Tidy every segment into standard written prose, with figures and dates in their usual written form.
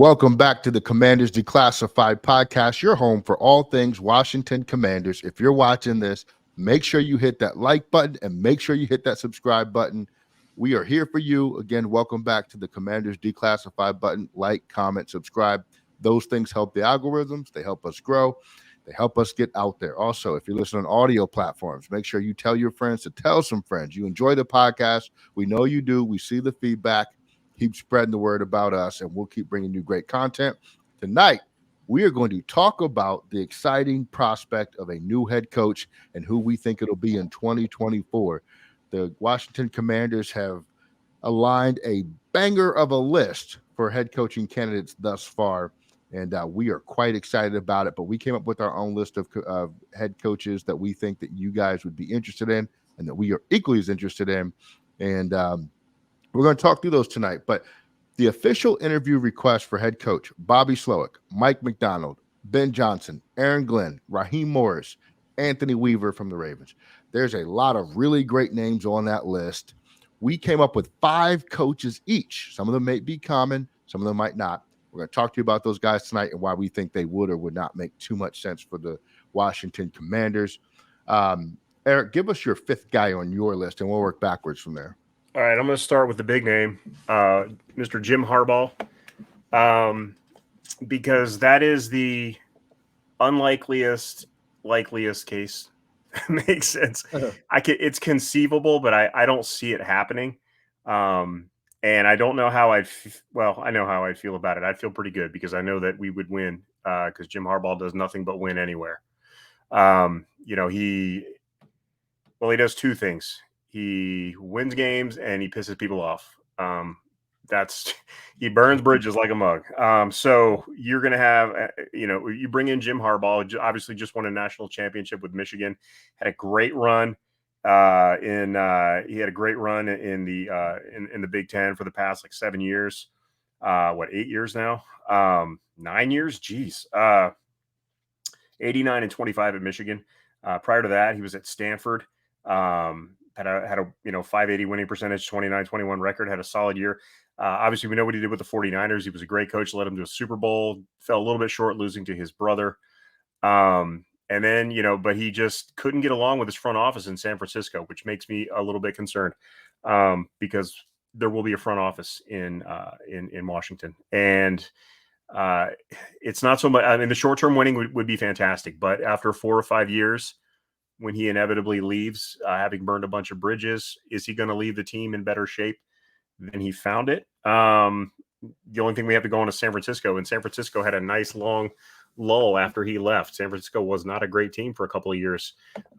Welcome back to the Commanders Declassified podcast, your home for all things Washington Commanders. If you're watching this, make sure you hit that like button and make sure you hit that subscribe button. We are here for you. Again, welcome back to the Commanders Declassified button. Like, comment, subscribe. Those things help the algorithms. They help us grow. They help us get out there. Also, if you're listening on audio platforms, make sure you tell your friends to tell some friends. You enjoy the podcast. We know you do. We see the feedback. Keep spreading the word about us, and we'll keep bringing you great content. Tonight, we are going to talk about the exciting prospect of a new head coach and who we think it'll be in 2024. The Washington Commanders have aligned a banger of a list for head coaching candidates thus far, and we are quite excited about it. But we came up with our own list of head coaches that we think that you guys would be interested in and that we are equally as interested in. And we're going to talk through those tonight, but the official interview request for head coach Bobby Slowik, Mike MacDonald, Ben Johnson, Aaron Glenn, Raheem Morris, Anthony Weaver from the Ravens. There's a lot of really great names on that list. We came up with 5 coaches each. Some of them may be common, some of them might not. We're going to talk to you about those guys tonight and why we think they would or would not make too much sense for the Washington Commanders. Eric, give us your 5th guy on your list, and we'll work backwards from there. All right, I'm going to start with the big name, Mr. Jim Harbaugh, because that is the likeliest case. Makes sense. It's conceivable, but I don't see it happening. And I don't know how I know how I'd feel about it. I'd feel pretty good because I know that we would win because Jim Harbaugh does nothing but win anywhere. He does 2 things. He wins games and he pisses people off. He burns bridges like a mug. So you're going to have, you bring in Jim Harbaugh, obviously just won a national championship with Michigan, had a great run he had a great run in the Big Ten for the past 7 years. 8 years now? 9 years? Geez. 89 and 25 at Michigan. Prior to that, he was at Stanford. Had a 580 winning percentage, 29-21 record, had a solid year. Obviously, we know what he did with the 49ers. He was a great coach, led him to a Super Bowl, fell a little bit short, losing to his brother. And then, but he just couldn't get along with his front office in San Francisco, which makes me a little bit concerned because there will be a front office in Washington. And it's not so much, I mean, the short-term winning would be fantastic, but after 4 or 5 years, when he inevitably leaves, having burned a bunch of bridges, is he going to leave the team in better shape than he found it? The only thing we have to go on is San Francisco, and San Francisco had a nice long lull after he left. San Francisco was not a great team for a couple of years.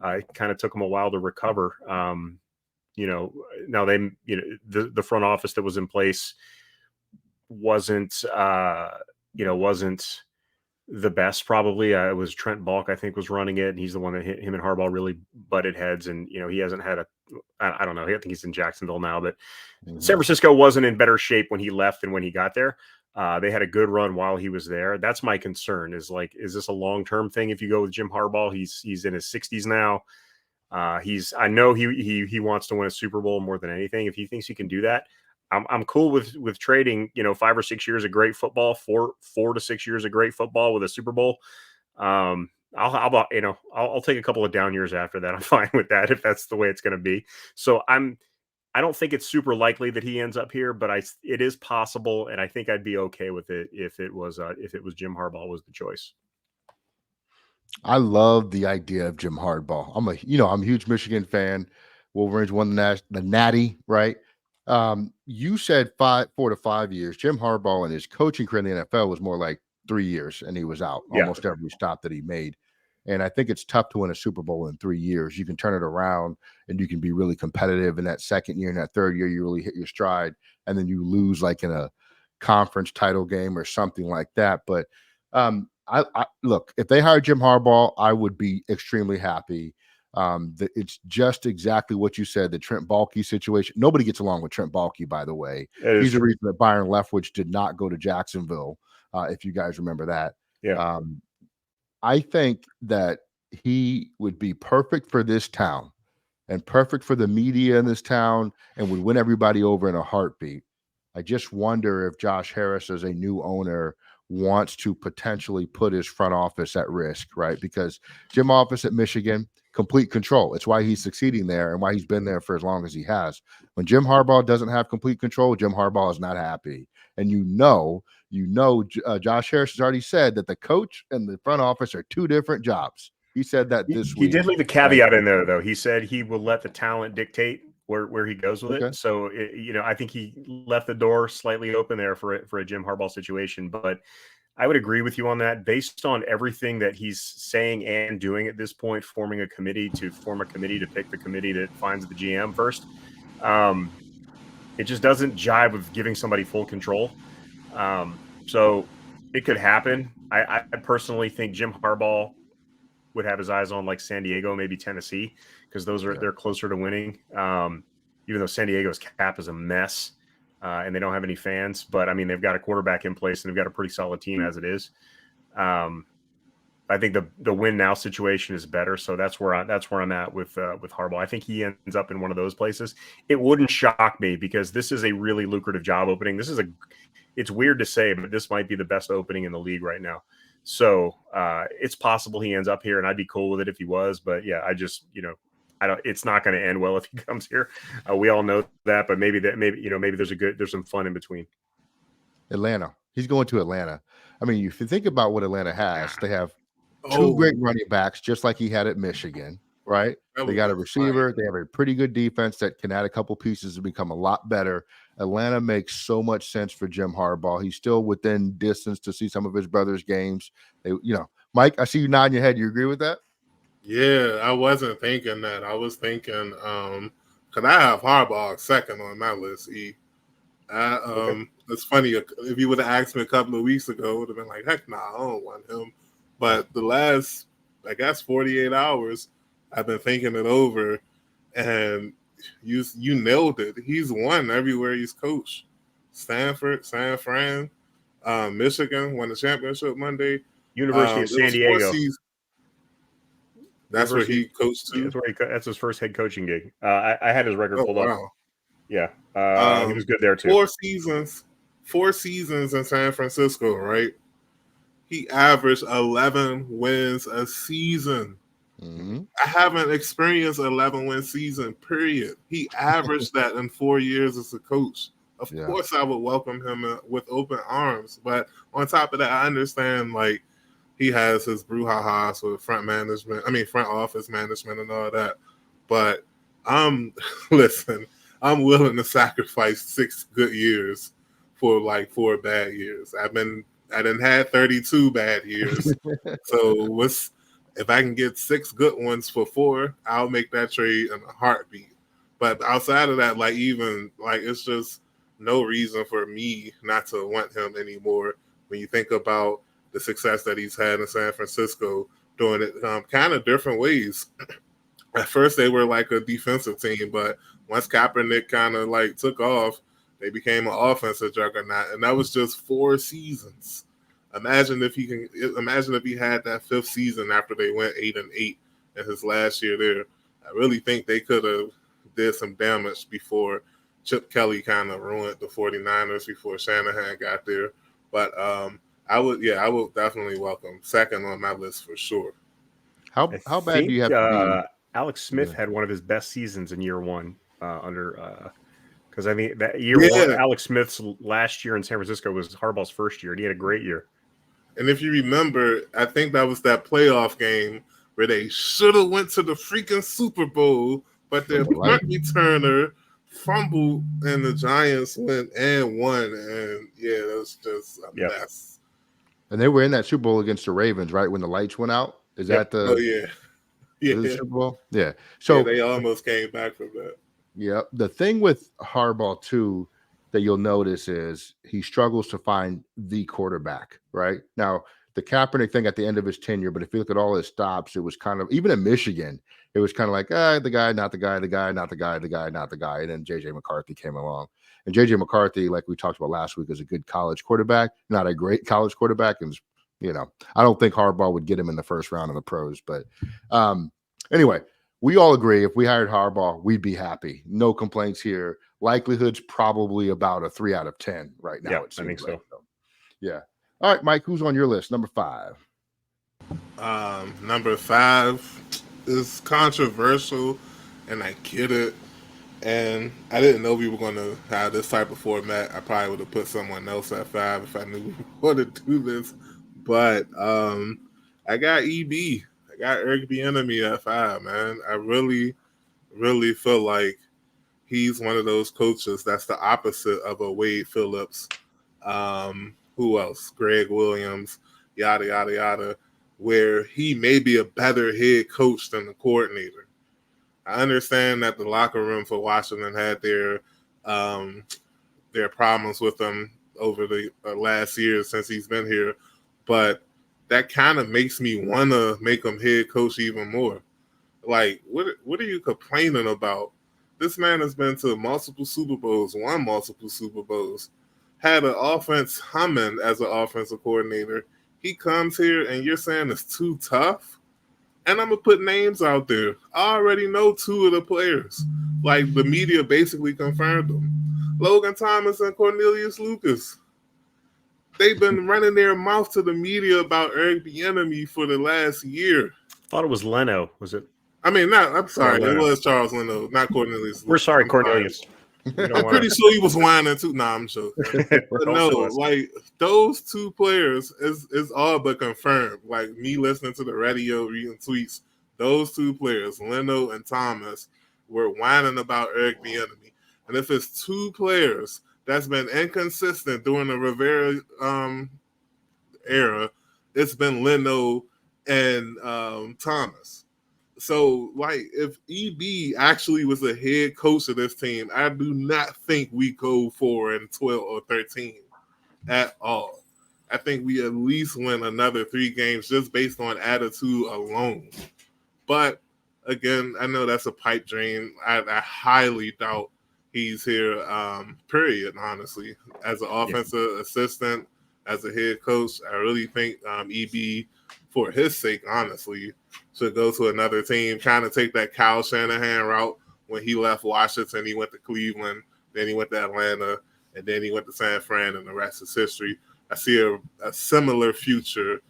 It kind of took them a while to recover. Now they, the front office that was in place wasn't the best, probably. It was Trent Balk, I think, was running it, and he's the one that him and Harbaugh really butted heads. And he hasn't had I don't know. I think he's in Jacksonville now, but San Francisco wasn't in better shape when he left than when he got there. They had a good run while he was there. That's my concern. Is this a long-term thing? If you go with Jim Harbaugh, he's in his 60s now. I know he wants to win a Super Bowl more than anything. If he thinks he can do that, I'm cool with trading, 5 or 6 years of great football, 4 to 6 years of great football with a Super Bowl. I'll take a couple of down years after that. I'm fine with that if that's the way it's going to be. So I don't think it's super likely that he ends up here, but it is possible, and I think I'd be okay with it if it was Jim Harbaugh was the choice. I love the idea of Jim Harbaugh. I'm a huge Michigan fan. Wolverines won the Natty, right? You said 4 to 5 years. Jim Harbaugh and his coaching career in the NFL was more like 3 years, and he was out almost every stop that he made. And I think it's tough to win a Super Bowl in 3 years. You can turn it around and you can be really competitive in that second year. In that third year, you really hit your stride, and then you lose like in a conference title game or something like that. But I look, if they hired Jim Harbaugh, I would be extremely happy. It's just exactly what you said, the Trent Baalke situation. Nobody gets along with Trent Baalke, by the way. He's the reason that Byron Leftwich did not go to Jacksonville, if you guys remember that. Yeah. I think that he would be perfect for this town and perfect for the media in this town and would win everybody over in a heartbeat. I just wonder if Josh Harris, as a new owner, wants to potentially put his front office at risk, right? Because Jim Office at Michigan, complete control. It's why he's succeeding there and why he's been there for as long as he has. When Jim Harbaugh doesn't have complete control, Jim Harbaugh is not happy. And Josh Harris has already said that the coach and the front office are two different jobs. He said that this week. He did leave a caveat in there, though. He said he will let the talent dictate where he goes with it. So, I think he left the door slightly open there for a Jim Harbaugh situation. But I would agree with you on that. Based on everything that he's saying and doing at this point, forming a committee to pick the committee that finds the GM first, it just doesn't jive with giving somebody full control. So it could happen. I personally think Jim Harbaugh would have his eyes on like San Diego, maybe Tennessee, because they're closer to winning. Even though San Diego's cap is a mess and they don't have any fans, but I mean they've got a quarterback in place and they've got a pretty solid team as it is. I think the win now situation is better, so that's where I'm at with Harbaugh. I think he ends up in one of those places. It wouldn't shock me because this is a really lucrative job opening. It's weird to say, but this might be the best opening in the league right now. So it's possible he ends up here, and I'd be cool with it if he was. But yeah, it's not going to end well if he comes here. We all know that, but maybe there's some fun in between. Atlanta. He's going to Atlanta. I mean, if you think about what Atlanta has, they have two great running backs, just like he had at Michigan, right? They got a receiver. They have a pretty good defense that can add a couple pieces to become a lot better. Atlanta makes so much sense for Jim Harbaugh. He's still within distance to see some of his brother's games. Mike, I see you nodding your head. You agree with that? Yeah, I wasn't thinking that. I was thinking, because I have Harbaugh second on my list, It's funny. If you would have asked me a couple of weeks ago, I would have been like, heck nah, I don't want him. But the last, 48 hours, I've been thinking it over, and you nailed it. He's won everywhere he's coached. Stanford, San Fran, Michigan won the championship Monday. University of San Diego. That's where he coached too. That's his first head coaching gig. I had his record pulled up. Yeah, he was good there too. 4 seasons in San Francisco, right? He averaged 11 wins a season. Mm-hmm. I haven't experienced 11-win season, period. He averaged that in 4 years as a coach. Of course, I would welcome him with open arms. But on top of that, I understand, he has his brouhahas with front office management and all that. But listen, I'm willing to sacrifice 6 good years for 4 bad years. I done had 32 bad years. So if I can get 6 good ones for 4, I'll make that trade in a heartbeat. But outside of that, it's just no reason for me not to want him anymore. When you think about the success that he's had in San Francisco, doing it kind of different ways. At first, they were like a defensive team, but once Kaepernick kind of took off, they became an offensive juggernaut, and that was just 4 seasons. Imagine if he had that 5th season after they went 8-8 in his last year there. I really think they could have did some damage before Chip Kelly kind of ruined the 49ers before Shanahan got there. But I would definitely welcome second on my list for sure. How bad do you have to be? Alex Smith had one of his best seasons in year 1 because that year 1, Alex Smith's last year in San Francisco was Harbaugh's first year, and he had a great year. And if you remember, I think that was that playoff game where they should have went to the freaking Super Bowl, but their punt returner fumbled and the Giants went and won. And that was just a mess. And they were in that Super Bowl against the Ravens, right? When the lights went out. Is that the? Oh yeah. The Super Bowl? Yeah. So they almost came back from that. Yeah. The thing with Harbaugh too that you'll notice is he struggles to find the quarterback, right? Now, the Kaepernick thing at the end of his tenure, but if you look at all his stops, it was kind of, even in Michigan, it was kind of like, the guy, not the guy, the guy, not the guy, the guy, not the guy. And then J.J. McCarthy came along. And J.J. McCarthy, like we talked about last week, is a good college quarterback, not a great college quarterback. And, I don't think Harbaugh would get him in the first round of the pros. But anyway, we all agree if we hired Harbaugh, we'd be happy. No complaints here. likelihood's probably about a 3 out of 10 right now. Yeah, it seems I think like. so. Yeah. All right, Mike, who's on your list? Number 5. Number 5 is controversial, and I get it. And I didn't know we were going to have this type of format. I probably would have put someone else at 5 if I knew we wanted to do this. But I got EB. I got Eric Bieniemy at 5, man. I really, really feel like he's one of those coaches that's the opposite of a Wade Phillips. Who else? Greg Williams, yada, yada, yada, where he may be a better head coach than the coordinator. I understand that the locker room for Washington had their problems with him over the last year since he's been here, but that kind of makes me want to make him head coach even more. Like, what are you complaining about? This man has been to multiple Super Bowls, won multiple Super Bowls, had an offense humming as an offensive coordinator. He comes here and you're saying it's too tough? And I'm going to put names out there. I already know 2 of the players. Like, the media basically confirmed them. Logan Thomas and Cornelius Lucas. They've been running their mouth to the media about Eric Bieniemy for the last year. I thought it was Leno. Was it? I mean, I'm sorry. It was Charles Leno, not Cornelius. We're sorry, Cornelius. I'm pretty sure he was whining too. Nah, I'm joking. But no, like those 2 players is all but confirmed. Like me listening to the radio, reading tweets, those 2 players, Leno and Thomas, were whining about Eric Bieniemy. And if it's 2 players that's been inconsistent during the Rivera era, it's been Leno and Thomas. So, like, if EB actually was a head coach of this team, I do not think we go 4-12 or 13 at all. I think we at least win another 3 games just based on attitude alone. But, again, I know that's a pipe dream. I highly doubt he's here, period, honestly. As an offensive assistant, as a head coach, I really think EB, for his sake, honestly, should go to another team, kind of take that Kyle Shanahan route. When he left Washington, he went to Cleveland, then he went to Atlanta, and then he went to San Fran, and the rest is history. I see a similar future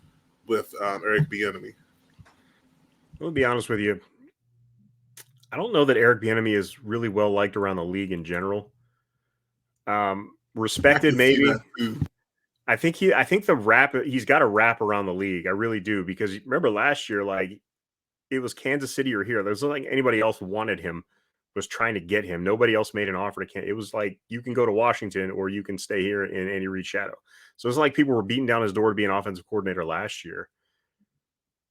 with Eric Bieniemy. I'll be honest with you. I don't know that Eric Bieniemy is really well liked around the league in general. Respected, maybe. I think the rap, he's got a rap around the league. I really do, because remember last year, like, it was Kansas City or here. There's nothing anybody else wanted him, was trying to get him. Nobody else made an offer to It was like, you can go to Washington or you can stay here in Andy Reid's shadow. So it's like people were beating down his door to be an offensive coordinator last year.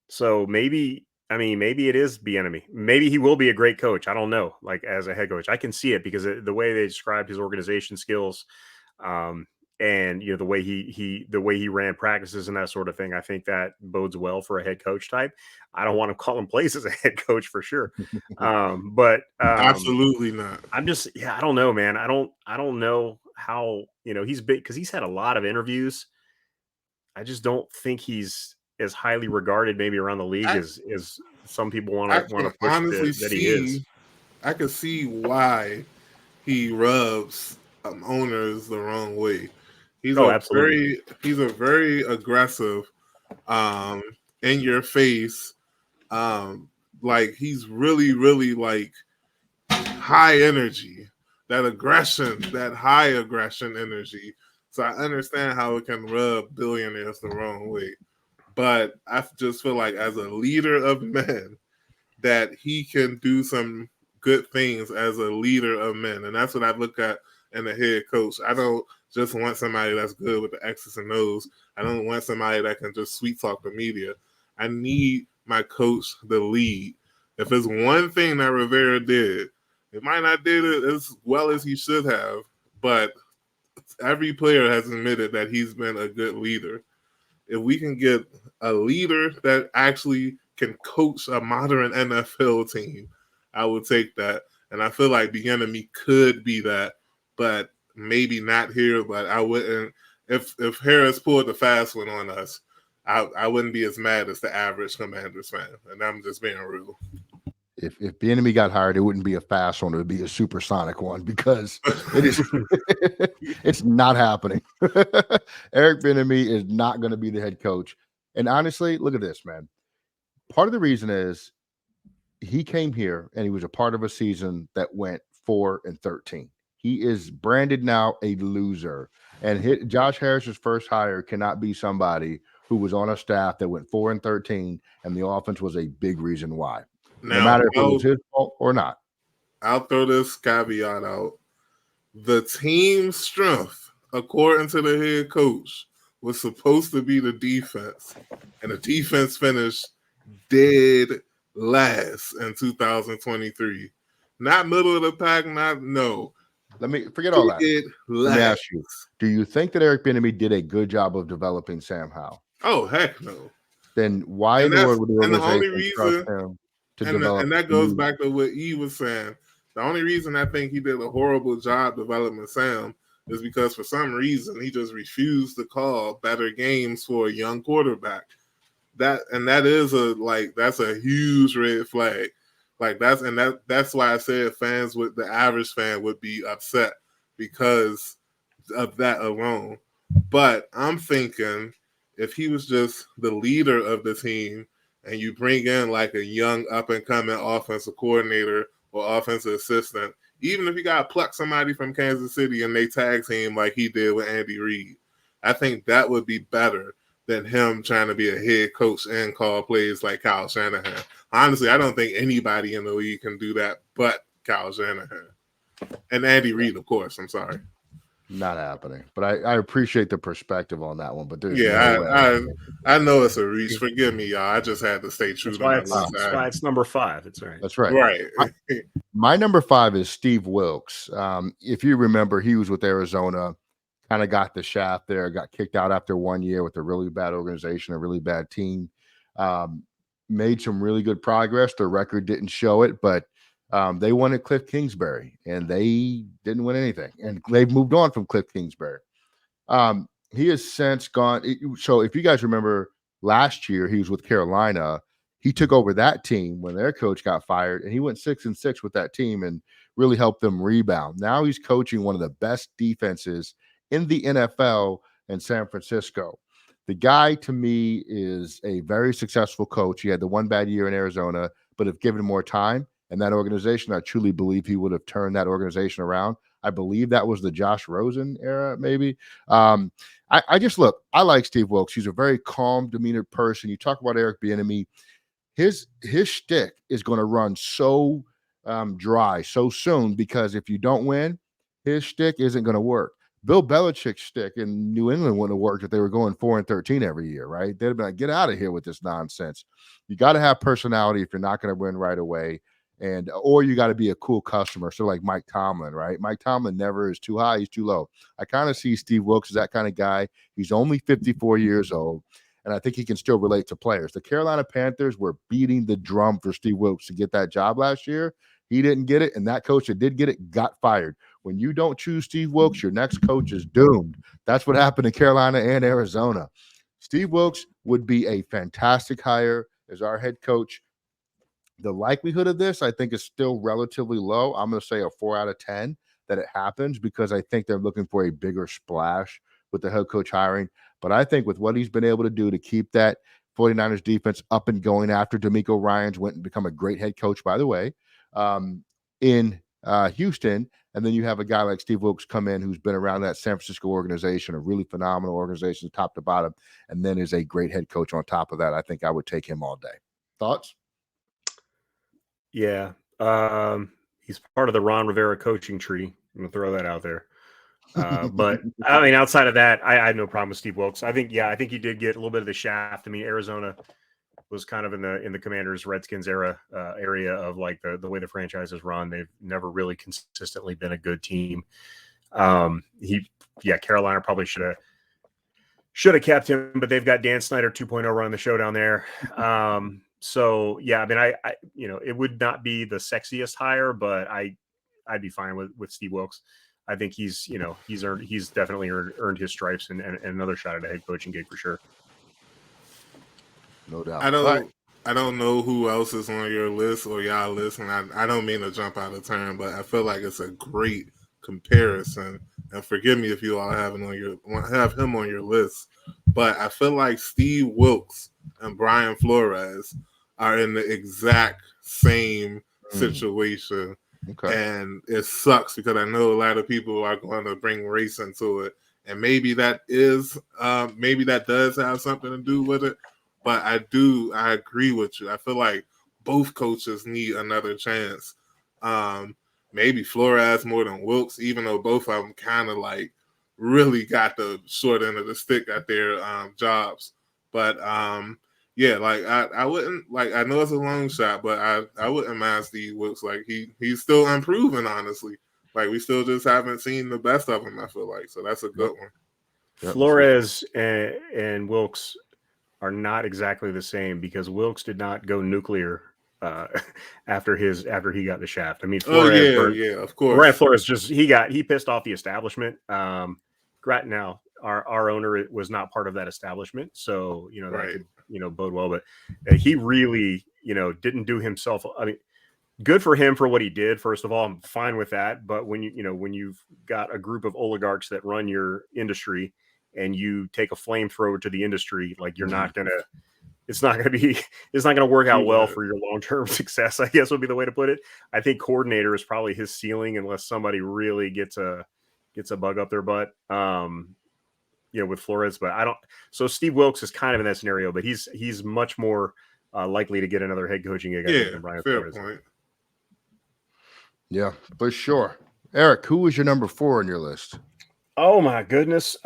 So maybe it is Bieniemy. Maybe he will be a great coach. I don't know. Like, as a head coach, I can see it because the way they described his organization skills, and the way he ran practices and that sort of thing, I think that bodes well for a head coach type. I don't want to call him plays as a head coach for sure, but absolutely not. I'm just I don't know, man. I don't know how he's big because he's had a lot of interviews. I just don't think he's as highly regarded maybe around the league as some people want to push that he is. I can see why he rubs owners the wrong way. He's a very aggressive, in your face, like he's really, really like high energy, that aggression, that high aggression energy. So I understand how it can rub billionaires the wrong way. But I just feel like as a leader of men, that he can do some good things as a leader of men. And that's what I look at in a head coach. I don't just want somebody that's good with the X's and O's. I don't want somebody that can just sweet talk the media. I need my coach to lead. If it's one thing that Rivera did, it might not did it as well as he should have, but every player has admitted that he's been a good leader. If we can get a leader that actually can coach a modern NFL team, I would take that. And I feel like Bieniemy could be that, but maybe not here. But I wouldn't. If Harris pulled the fast one on us, I wouldn't be as mad as the average Commanders fan. And I'm just being real. If Bieniemy got hired, it wouldn't be a fast one; it would be a supersonic one because it is. It's not happening. Eric Bieniemy is not going to be the head coach. And honestly, look at this, man. Part of the reason is he came here and he was a part of a season that went 4-13. He is branded now a loser. And Josh Harris's first hire cannot be somebody who was on a staff that went 4-13, and the offense was a big reason why. Now, no matter if it was his fault or not. I'll throw this caveat out. The team's strength, according to the head coach, was supposed to be the defense. And the defense finished dead last in 2023. Not middle of the pack, no. Let me forget all that. Let me ask you, do you think that Eric Bieniemy did a good job of developing Sam Howell? Oh, heck no. Then why in the world would the organization trust him to develop? And that goes back to what E was saying. The only reason I think he did a horrible job developing Sam is because for some reason he just refused to call better games for a young quarterback. That's a huge red flag. That's why I said the average fan would be upset because of that alone. But I'm thinking if he was just the leader of the team and you bring in like a young up and coming offensive coordinator or offensive assistant, even if you got to pluck somebody from Kansas City and they tag team like he did with Andy Reid, I think that would be better than him trying to be a head coach and call plays like Kyle Shanahan. Honestly, I don't think anybody in the league can do that but Kyle Shanahan. And Andy Reid, of course. I'm sorry. Not happening. But I appreciate the perspective on that one. But there's I know it's a reach. Forgive me, y'all. I just had to stay true to that's why it's number 5. That's right. That's right. Right. My number 5 is Steve Wilks. If you remember, he was with Arizona, kind of got the shaft there, got kicked out after 1 year with a really bad organization, a really bad team. Made some really good progress. The record didn't show it, but they won at Cliff Kingsbury, and they didn't win anything. And they've moved on from Cliff Kingsbury. He has since gone. So if you guys remember last year, he was with Carolina. He took over that team when their coach got fired, and he went 6-6 with that team and really helped them rebound. Now he's coaching one of the best defenses in the NFL in San Francisco. The guy, to me, is a very successful coach. He had the one bad year in Arizona, but if given more time and that organization, I truly believe he would have turned that organization around. I believe that was the Josh Rosen era, maybe. I like Steve Wilks. He's a very calm, demeanored person. You talk about Eric Bieniemy. His shtick is going to run so dry so soon because if you don't win, his shtick isn't going to work. Bill Belichick's shtick in New England wouldn't have worked if they were going 4-13 every year, right? They'd have been like, get out of here with this nonsense. You got to have personality if you're not going to win right away. Or you got to be a cool customer. So like Mike Tomlin, right? Mike Tomlin never is too high, he's too low. I kind of see Steve Wilks as that kind of guy. He's only 54 years old, and I think he can still relate to players. The Carolina Panthers were beating the drum for Steve Wilks to get that job last year. He didn't get it, and that coach that did get it got fired. When you don't choose Steve Wilks, your next coach is doomed. That's what happened in Carolina and Arizona. Steve Wilks would be a fantastic hire as our head coach. The likelihood of this, I think, is still relatively low. I'm going to say a 4 out of 10 that it happens because I think they're looking for a bigger splash with the head coach hiring. But I think with what he's been able to do to keep that 49ers defense up and going after DeMeco Ryans went and become a great head coach, by the way, in Houston. And then you have a guy like Steve Wilks come in who's been around that San Francisco organization, a really phenomenal organization top to bottom, and then is a great head coach on top of that. I think I would take him all day. Thoughts? Yeah. He's part of the Ron Rivera coaching tree. I'm going to throw that out there. But I mean, outside of that, I had no problem with Steve Wilks. I think he did get a little bit of the shaft. I mean, Arizona was kind of in the Commanders Redskins area of like the way the franchise is run. They've never really consistently been a good team. Carolina probably should have kept him, but they've got Dan Snyder 2.0 running the show down there. So yeah, I mean, I it would not be the sexiest hire, but I'd be fine with Steve Wilks. I think he's definitely earned his stripes and another shot at a head coaching gig for sure. No doubt. I don't I don't know who else is on your list or y'all list, and I don't mean to jump out of turn, but I feel like it's a great comparison. And forgive me if you all have him on your list, but I feel like Steve Wilks and Brian Flores are in the exact same situation. Okay. And it sucks because I know a lot of people are going to bring race into it, and maybe that does have something to do with it. But I agree with you. I feel like both coaches need another chance. Maybe Flores more than Wilks, even though both of them kind of like really got the short end of the stick at their jobs. But yeah, like I wouldn't, like, I know it's a long shot, but I wouldn't mind Steve Wilks. Like he's still improving, honestly. Like we still just haven't seen the best of him, I feel like. So that's a good one. Flores and Wilks are not exactly the same because Wilks did not go nuclear after he got the shaft. I mean, Flores of course. Brian Flores he pissed off the establishment. Now our owner was not part of that establishment, so that could bode well. But he really didn't do himself. I mean, good for him for what he did. First of all, I'm fine with that. But when you've got a group of oligarchs that run your industry, and you take a flamethrower to the industry, like it's not gonna work out well for your long-term success, I guess would be the way to put it. I think coordinator is probably his ceiling unless somebody really gets a bug up their butt. With Flores, but so Steve Wilks is kind of in that scenario, but he's much more likely to get another head coaching gig than Brian Flores. Point. Yeah, for sure. Eric, who was your number 4 on your list? Oh my goodness.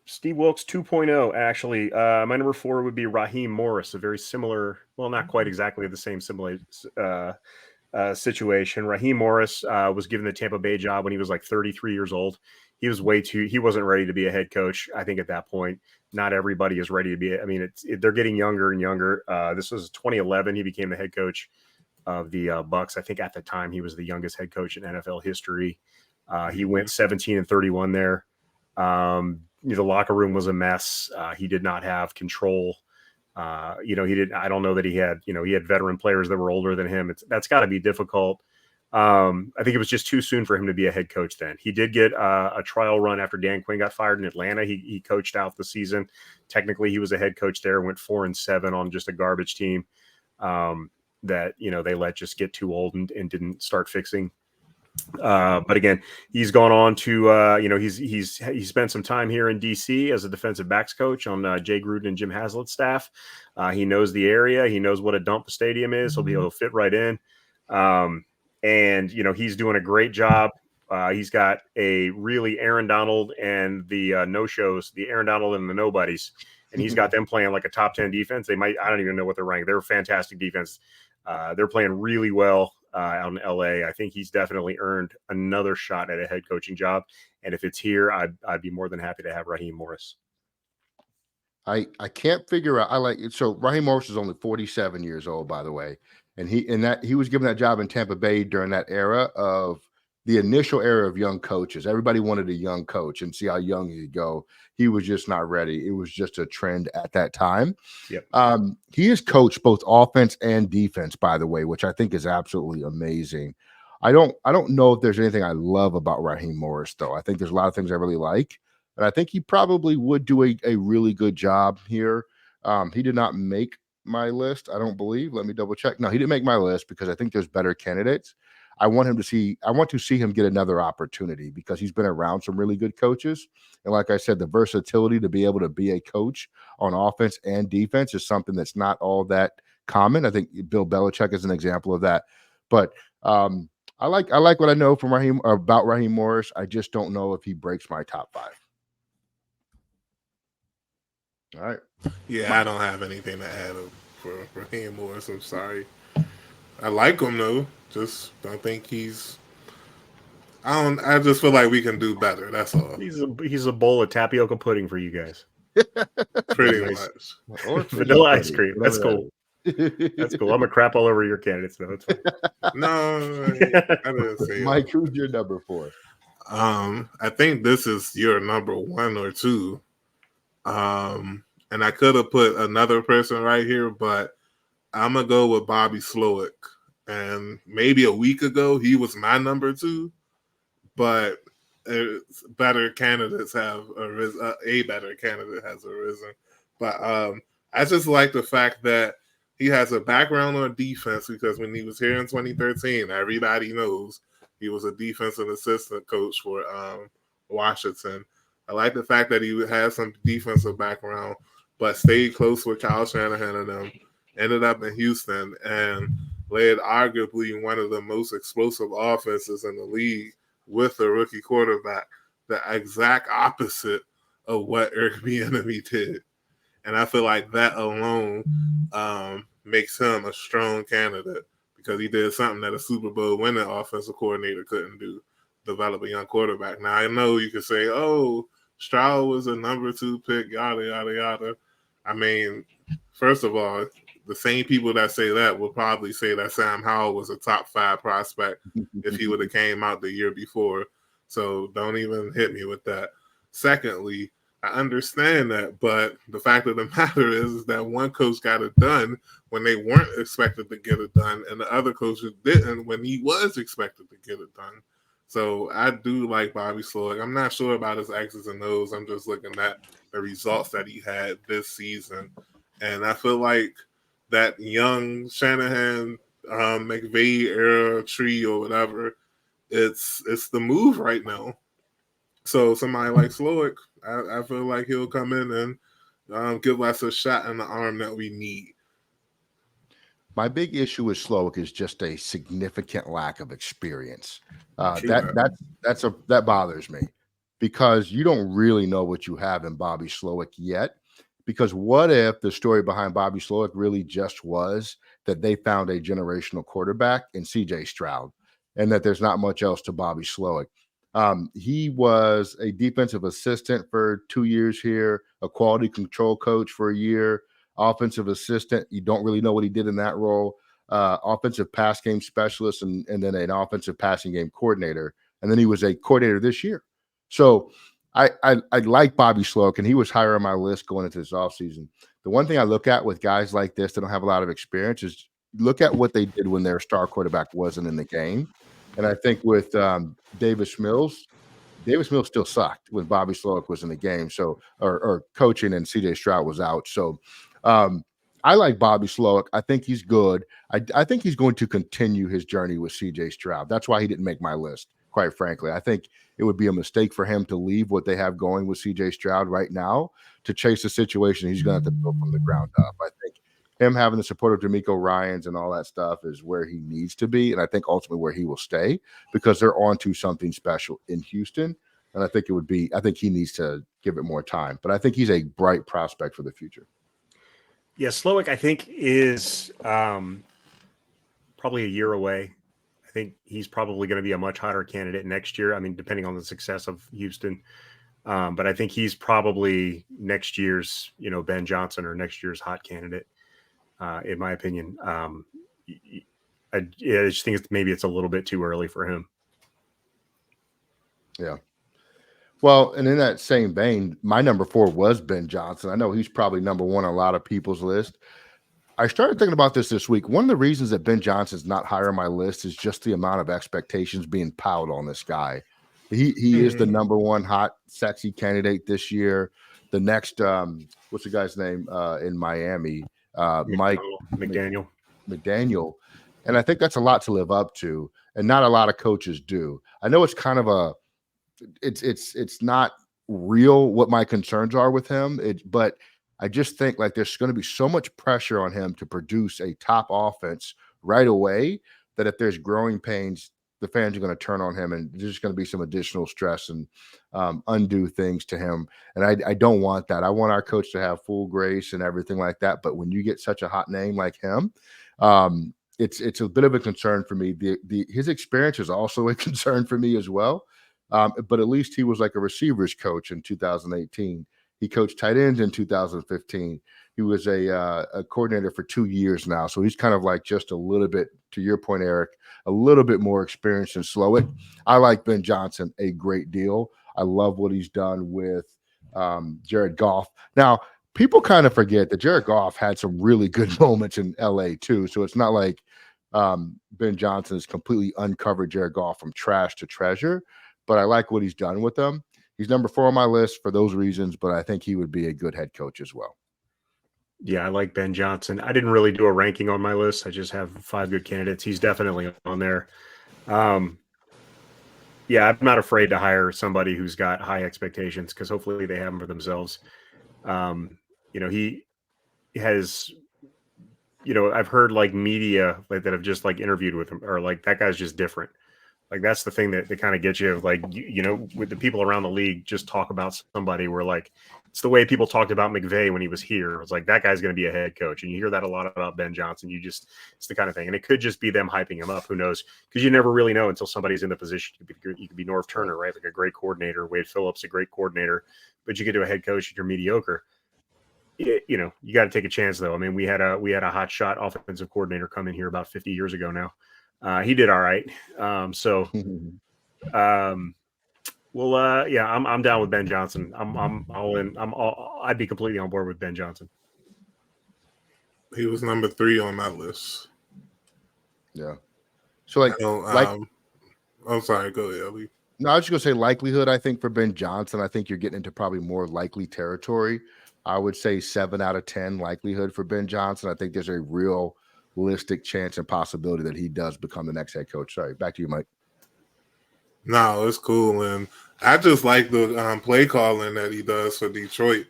Steve Wilks 2.0, actually. My number 4 would be Raheem Morris, a very similar, well, not quite exactly the same similar situation. Raheem Morris was given the Tampa Bay job when he was like 33 years old. He wasn't ready to be a head coach. I think at that point, not everybody is ready to be. I mean, they're getting younger and younger. This was 2011. He became the head coach of the Bucs. I think at the time he was the youngest head coach in NFL history. He went 17-31 there. The locker room was a mess. He did not have control. I don't know that he had veteran players that were older than him. That's got to be difficult. I think it was just too soon for him to be a head coach then. He did get a trial run after Dan Quinn got fired in Atlanta. He coached out the season. Technically, he was a head coach there, went 4-7 on just a garbage team that they let just get too old and didn't start fixing. But again, he's gone on to he's spent some time here in DC as a defensive backs coach on Jay Gruden and Jim Haslett's staff. He knows the area. He knows what a dump stadium is. He'll fit right in. And he's doing a great job. He's got a really Aaron Donald and the no-shows, the Aaron Donald and the nobodies, and he's got them playing like a top 10 defense. I don't even know what they're ranked. They're a fantastic defense. They're playing really well out in LA. I think he's definitely earned another shot at a head coaching job. And if it's here, I'd be more than happy to have Raheem Morris. I can't figure out. So Raheem Morris is only 47 years old, by the way. And he was given that job in Tampa Bay during that era of the initial era of young coaches. Everybody wanted a young coach and see how young he could go. He was just not ready. It was just a trend at that time. Yep. He has coached both offense and defense, by the way, which I think is absolutely amazing. I don't know if there's anything I love about Raheem Morris, though. I think there's a lot of things I really like, and I think he probably would do a really good job here. He did not make my list, I don't believe. Let me double check. No, he didn't make my list because I think there's better candidates. I want to see him get another opportunity because he's been around some really good coaches. And like I said, the versatility to be able to be a coach on offense and defense is something that's not all that common. I think Bill Belichick is an example of that. But I like what I know from about Raheem Morris. I just don't know if he breaks my top 5. All right. Yeah, I don't have anything to add for Raheem Morris. I'm sorry. I like him though. Just don't think he's. I just feel like we can do better. That's all. He's a bowl of tapioca pudding for you guys. Pretty much. Or vanilla ice cream. That's cool. That's cool. I'm gonna crap all over your candidates though. It's fine. No, I didn't say. Mike, who's your number 4? I think this is your number 1 or 2. And I could have put another person right here, but I'm going to go with Bobby Slowik. And maybe a week ago, he was my number 2, but better candidates have arisen. A better candidate has arisen. But I just like the fact that he has a background on defense, because when he was here in 2013, everybody knows he was a defensive assistant coach for Washington. I like the fact that he has some defensive background, but stayed close with Kyle Shanahan and them, ended up in Houston, and led arguably one of the most explosive offenses in the league with a rookie quarterback, the exact opposite of what Eric Bieniemy did. And I feel like that alone makes him a strong candidate, because he did something that a Super Bowl winning offensive coordinator couldn't do, develop a young quarterback. Now, I know you could say, oh, Stroud was a number 2 pick, yada, yada, yada. I mean, first of all, the same people that say that will probably say that Sam Howell was a top 5 prospect if he would have came out the year before. So don't even hit me with that. Secondly, I understand that, but the fact of the matter is that one coach got it done when they weren't expected to get it done, and the other coach didn't when he was expected to get it done. So I do like Bobby Slowik. I'm not sure about his X's and O's. I'm just looking at the results that he had this season. And I feel like that young Shanahan, McVay era tree or whatever, it's the move right now. So somebody like Slowik, I feel like he'll come in and give us a shot in the arm that we need. My big issue with Slowik is just a significant lack of experience. That bothers me, because you don't really know what you have in Bobby Slowik yet. Because what if the story behind Bobby Slowik really just was that they found a generational quarterback in CJ Stroud, and that there's not much else to Bobby Slowik? He was a defensive assistant for 2 years here, a quality control coach for a year, offensive assistant. You don't really know what he did in that role. Offensive pass game specialist, and then an offensive passing game coordinator. And then he was a coordinator this year. So I like Bobby Slowik, and he was higher on my list going into this offseason. The one thing I look at with guys like this that don't have a lot of experience is look at what they did when their star quarterback wasn't in the game. And I think with Davis Mills still sucked when Bobby Slowik was in the game, so or coaching, and CJ Stroud was out. So I like Bobby Slowik. I think he's good. I think he's going to continue his journey with CJ Stroud. That's why he didn't make my list, quite frankly. I think it would be a mistake for him to leave what they have going with CJ Stroud right now to chase a situation he's going to have to build from the ground up. I think him having the support of D'Amico Ryans and all that stuff is where he needs to be, and I think ultimately where he will stay, because they're on to something special in Houston. And I think he needs to give it more time. But I think he's a bright prospect for the future. Yeah, Slowik, I think, is probably a year away. I think he's probably going to be a much hotter candidate next year. I mean, depending on the success of Houston. But I think he's probably next year's, Ben Johnson, or next year's hot candidate, in my opinion. I just think maybe it's a little bit too early for him. Yeah. Well, and in that same vein, my number 4 was Ben Johnson. I know he's probably number 1 on a lot of people's list. I started thinking about this week. One of the reasons that Ben Johnson's not higher on my list is just the amount of expectations being piled on this guy. He is the number 1 hot, sexy candidate this year. The next, what's the guy's name in Miami? Mike McDaniel. And I think that's a lot to live up to, and not a lot of coaches do. I know it's kind of it's not real what my concerns are with him, but I just think like there's going to be so much pressure on him to produce a top offense right away that if there's growing pains, the fans are going to turn on him, and there's just going to be some additional stress and undo things to him. And I don't want that. I want our coach to have full grace and everything like that. But when you get such a hot name like him, it's a bit of a concern for me. His experience is also a concern for me as well. But at least he was like a receivers coach in 2018. He coached tight ends in 2015. He was a coordinator for 2 years now. So he's kind of like just a little bit, to your point, Eric, a little bit more experienced than Slowik. I like Ben Johnson a great deal. I love what he's done with Jared Goff. Now, people kind of forget that Jared Goff had some really good moments in LA too. So it's not like Ben Johnson has completely uncovered Jared Goff from trash to treasure, but I like what he's done with them. He's number 4 on my list for those reasons, but I think he would be a good head coach as well. Yeah, I like Ben Johnson. I didn't really do a ranking on my list. I just have 5 good candidates. He's definitely on there. Yeah, I'm not afraid to hire somebody who's got high expectations because hopefully they have them for themselves. He has, I've heard like media like that have just like interviewed with him or like that guy's just different. Like that's the thing that kind of gets you like, with the people around the league just talk about somebody where like, it's the way people talked about McVay when he was here. It's like, that guy's going to be a head coach. And you hear that a lot about Ben Johnson. It's the kind of thing. And it could just be them hyping him up. Who knows? Because you never really know until somebody's in the position. You could be Norv Turner, right? Like a great coordinator. Wade Phillips, a great coordinator. But you get to a head coach and you're mediocre. You got to take a chance, though. I mean, we had a hot shot offensive coordinator come in here about 50 years ago now. He did all right. I'm down with Ben Johnson. I'm all in. I'd be completely on board with Ben Johnson. He was number 3 on my list. Yeah. So like, I'm sorry. Go ahead, Ellie. No, I was just gonna say likelihood. I think for Ben Johnson, I think you're getting into probably more likely territory. I would say 7 out of 10 likelihood for Ben Johnson. I think there's a realistic chance and possibility that he does become the next head coach. Sorry, back to you, Mike. No, it's cool, and I just like the play calling that he does for Detroit.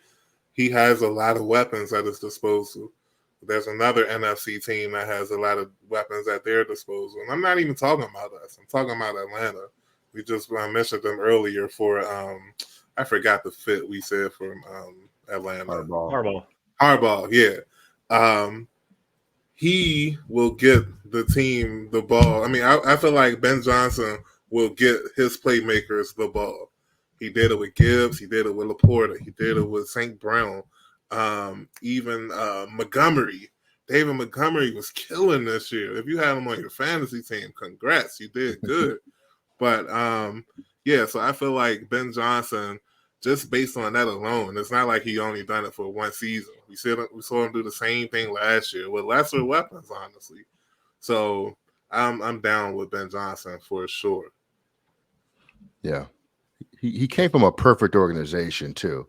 He has a lot of weapons at his disposal. There's another NFC team that has a lot of weapons at their disposal. And I'm not even talking about us. I'm talking about Atlanta. We just mentioned them earlier for I forgot the fit we said for Atlanta. Harbaugh, yeah. He will get the team the ball. I mean, I feel like Ben Johnson will get his playmakers the ball. He did it with Gibbs. He did it with Laporta. He did it with St. Brown. Even Montgomery. David Montgomery was killing this year. If you had him on your fantasy team, congrats. You did good. But, so I feel like Ben Johnson, just based on that alone, it's not like he only done it for one season. We saw him do the same thing last year with lesser weapons, honestly. So I'm down with Ben Johnson for sure. Yeah. He came from a perfect organization too.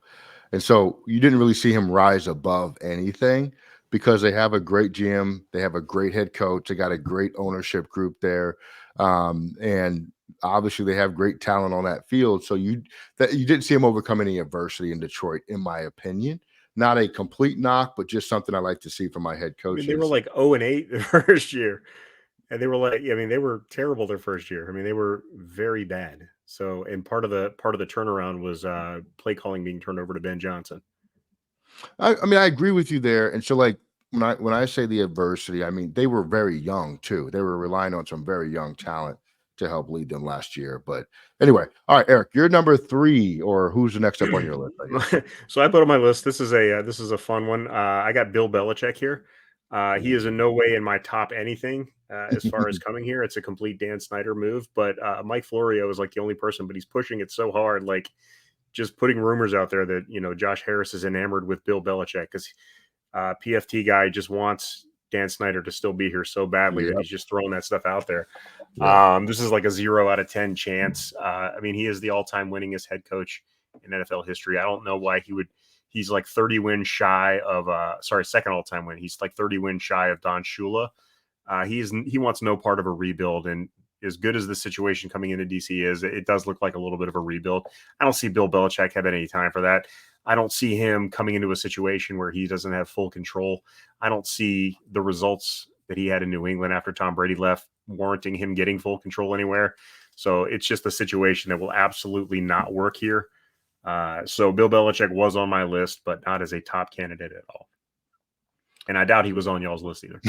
And so you didn't really see him rise above anything because they have a great GM. They have a great head coach. They got a great ownership group there. And obviously they have great talent on that field. So you didn't see him overcome any adversity in Detroit, in my opinion. Not a complete knock, but just something I like to see from my head coaches. I mean, they were like 0-8 the first year. And they were like, they were terrible their first year. I mean, they were very bad. So, and part of the turnaround was play calling being turned over to Ben Johnson. I mean, I agree with you there. And so, like, when I say the adversity, I mean, they were very young too. They were relying on some very young talent to help lead them last year. But anyway, all right, Eric, you're number 3, or who's the next up on your list? So I put on my list. This is a fun one. I got Bill Belichick here. He is in no way in my top anything as far as coming here. It's a complete Dan Snyder move. But Mike Florio is like the only person, but he's pushing it so hard, like just putting rumors out there that, Josh Harris is enamored with Bill Belichick because PFT guy just wants Dan Snyder to still be here so badly that he's just throwing that stuff out there. Yeah. This is like a 0 out of 10 chance. I mean, he is the all-time winningest head coach in NFL history. I don't know why he's like 30 wins shy of second all-time win. He's like 30 wins shy of Don Shula. He wants no part of a rebuild, and as good as the situation coming into DC is, it does look like a little bit of a rebuild. I don't see Bill Belichick having any time for that. I don't see him coming into a situation where he doesn't have full control. I don't see the results that he had in New England after Tom Brady left warranting him getting full control anywhere. So it's just a situation that will absolutely not work here. So Bill Belichick was on my list, but not as a top candidate at all. And I doubt he was on y'all's list either.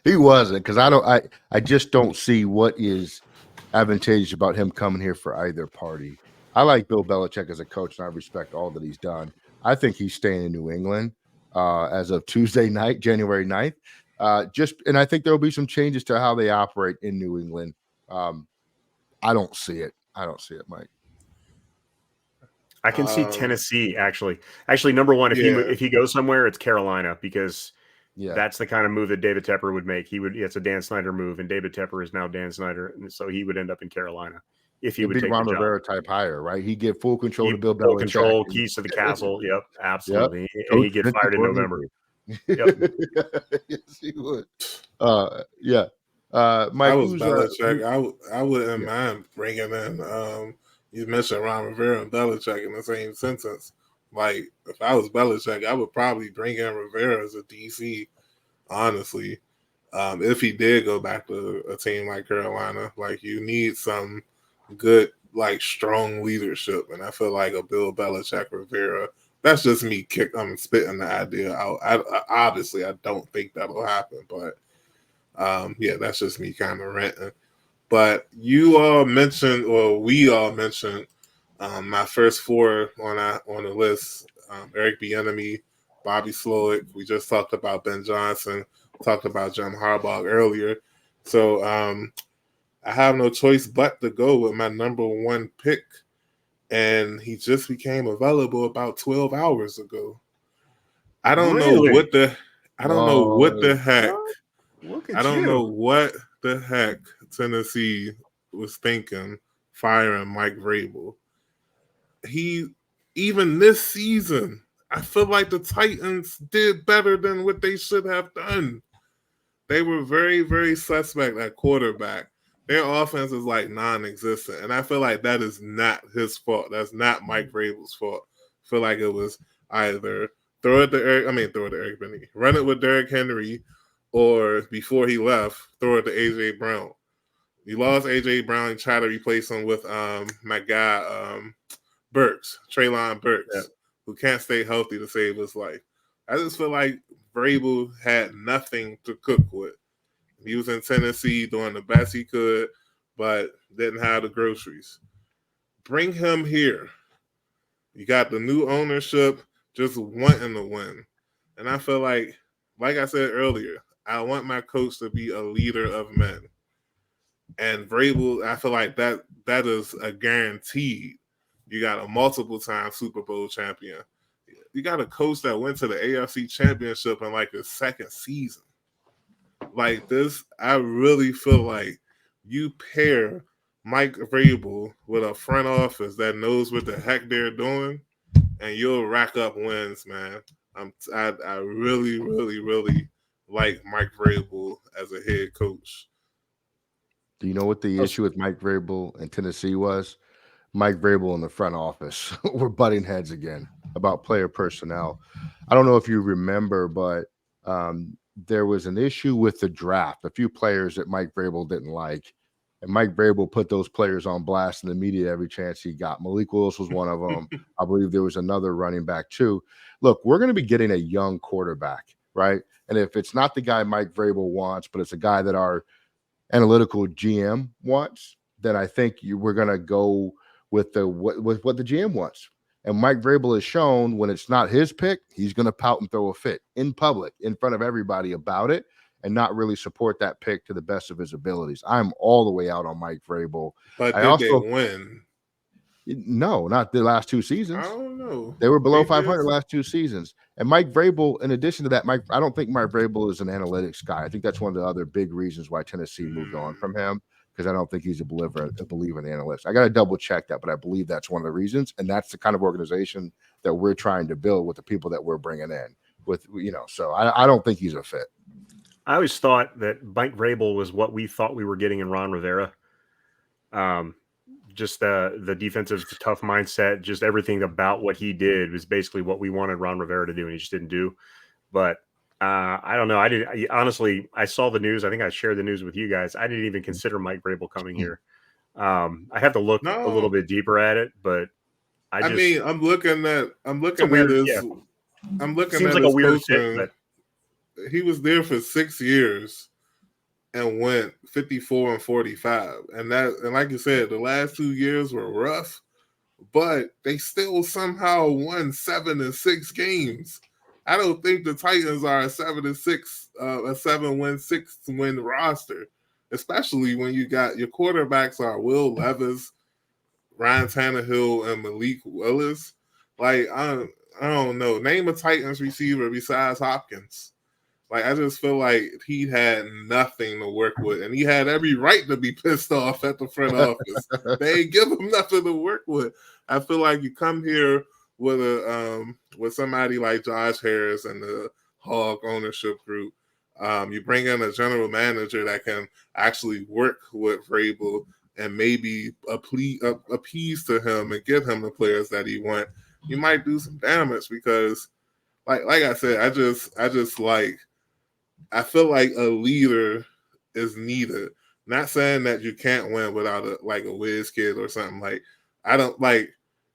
He wasn't, because I just don't see what is advantageous about him coming here for either party. I like Bill Belichick as a coach, and I respect all that he's done. I think he's staying in New England as of Tuesday night, January 9th. And I think there will be some changes to how they operate in New England. I don't see it. Mike. I can see Tennessee actually. Actually, number one, if he goes somewhere, it's Carolina because that's the kind of move that David Tepper would make. It's a Dan Snyder move, and David Tepper is now Dan Snyder, and so he would end up in Carolina if he would take Ron the job. Rivera type hire, right? He get full control to Bill Belichick. Full control, keys to the castle. Yep, absolutely. Yep. And he get fired in November. Yep. Yes, he would. Mike, I was Belichick. I wouldn't mind bringing in. You mentioned Ron Rivera and Belichick in the same sentence. Like, if I was Belichick, I would probably bring in Rivera as a DC. Honestly, if he did go back to a team like Carolina, like you need some good, like strong leadership, and I feel like a Bill Belichick Rivera. That's just me spitting the idea out. Obviously, I don't think that'll happen, but that's just me kind of ranting. But you all mentioned, or we all mentioned, my first four on the list: Eric Bieniemy, Bobby Slowik. We just talked about Ben Johnson. Talked about Jim Harbaugh earlier. So I have no choice but to go with my number one pick. And he just became available about 12 hours ago. I don't know what the heck Tennessee was thinking firing Mike Vrabel. Even this season, I feel like the Titans did better than what they should have done. They were very, very suspect at quarterback. Their offense is like non-existent, and I feel like that is not his fault. That's not Mike Vrabel's fault. I feel like it was either throw it to Eric Bieniemy, run it with Derrick Henry, or before he left, throw it to AJ Brown. You lost AJ Brown and try to replace him with my guy Treylon Burks, who can't stay healthy to save his life. I just feel like Vrabel had nothing to cook with. He was in Tennessee doing the best he could, but didn't have the groceries. Bring him here. You got the new ownership just wanting to win. And I feel like I said earlier, I want my coach to be a leader of men. And Vrabel, I feel like that is a guaranteed. You got a multiple-time Super Bowl champion. You got a coach that went to the AFC Championship in like his second season. Like this, I really feel like you pair Mike Vrabel with a front office that knows what the heck they're doing, and you'll rack up wins, man. I really, really, really like Mike Vrabel as a head coach. Do you know what the issue with Mike Vrabel in Tennessee was? Mike Vrabel in the front office were butting heads again about player personnel. I don't know if you remember, but there was an issue with the draft. A few players that Mike Vrabel didn't like, and Mike Vrabel put those players on blast in the media every chance he got. Malik Willis was one of them. I believe there was another running back too. Look, we're going to be getting a young quarterback, right? And if it's not the guy Mike Vrabel wants, but it's a guy that our analytical GM wants, then I think we're going to go with what the GM wants. And Mike Vrabel has shown when it's not his pick, he's going to pout and throw a fit in public in front of everybody about it and not really support that pick to the best of his abilities. I'm all the way out on Mike Vrabel. But they win? No, not the last two seasons. I don't know. They were below 500 last two seasons. And Mike Vrabel, in addition to that, I don't think Mike Vrabel is an analytics guy. I think that's one of the other big reasons why Tennessee moved on from him, because I don't think he's a believer in analytics. I got to double check that, but I believe that's one of the reasons. And that's the kind of organization that we're trying to build with the people that we're bringing in. So I don't think he's a fit. I always thought that Mike Vrabel was what we thought we were getting in Ron Rivera. Just the defensive tough mindset, just everything about what he did was basically what we wanted Ron Rivera to do, and he just didn't do. But I don't know. Honestly, I saw the news. I think I shared the news with you guys. I didn't even consider Mike Vrabel coming here. I have to look a little bit deeper at it, but I'm looking at this. Yeah. I'm looking Seems at like a weird fit, but he was there for 6 years and went 54-45. And like you said, the last 2 years were rough, but they still somehow won 7-6 games. I don't think the Titans are a 7-6, a 7-win, 6-win roster, especially when you got your quarterbacks are Will Levis, Ryan Tannehill and Malik Willis. Like, I don't know. Name a Titans receiver besides Hopkins. Like, I just feel like he had nothing to work with, and he had every right to be pissed off at the front office. They ain't give him nothing to work with. I feel like you come here with with somebody like Josh Harris and the Hog ownership group. You bring in a general manager that can actually work with Vrabel and maybe appease to him and get him the players that he wants. You might do some damage because, like I said, I feel like a leader is needed. Not saying that you can't win without a whiz kid or something. Like, I don't like.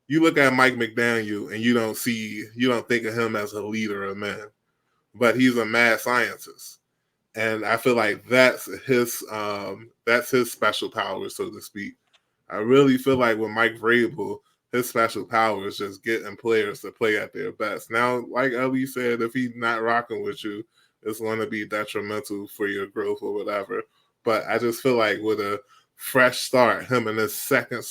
You look at Mike MacDonald and you don't think of him as a leader of men, but he's a mad scientist, and I feel like that's his special power, so to speak. I really feel like with Mike Vrabel, his special power is just getting players to play at their best. Now, like Ellie said, if he's not rocking with you, it's going to be detrimental for your growth or whatever. But I just feel like with a fresh start, him in his second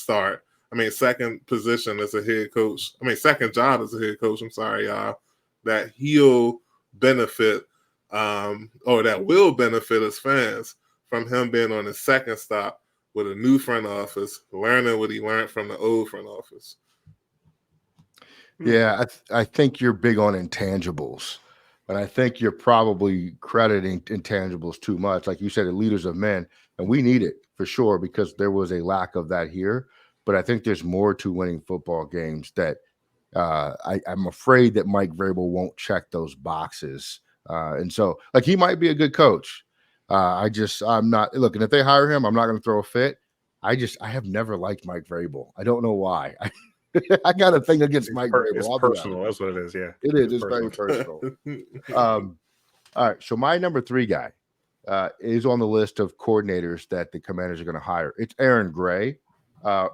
position as a head coach, second job as a head coach, I'm sorry, y'all, that he'll benefit or that will benefit his fans from him being on his second stop with a new front office, learning what he learned from the old front office. Yeah, I think you're big on intangibles, and I think you're probably crediting intangibles too much. Like you said, the leaders of men, and we need it for sure because there was a lack of that here. But I think there's more to winning football games that I'm afraid that Mike Vrabel won't check those boxes. And so, like, he might be a good coach. I'm not looking. If they hire him, I'm not going to throw a fit. I have never liked Mike Vrabel. I don't know why. I got a thing against Mike Vrabel. It's personal. That's what it is. Yeah, it is. It's very personal. All right. So my number 3 guy is on the list of coordinators that the Commanders are going to hire. It's Aaron Gray.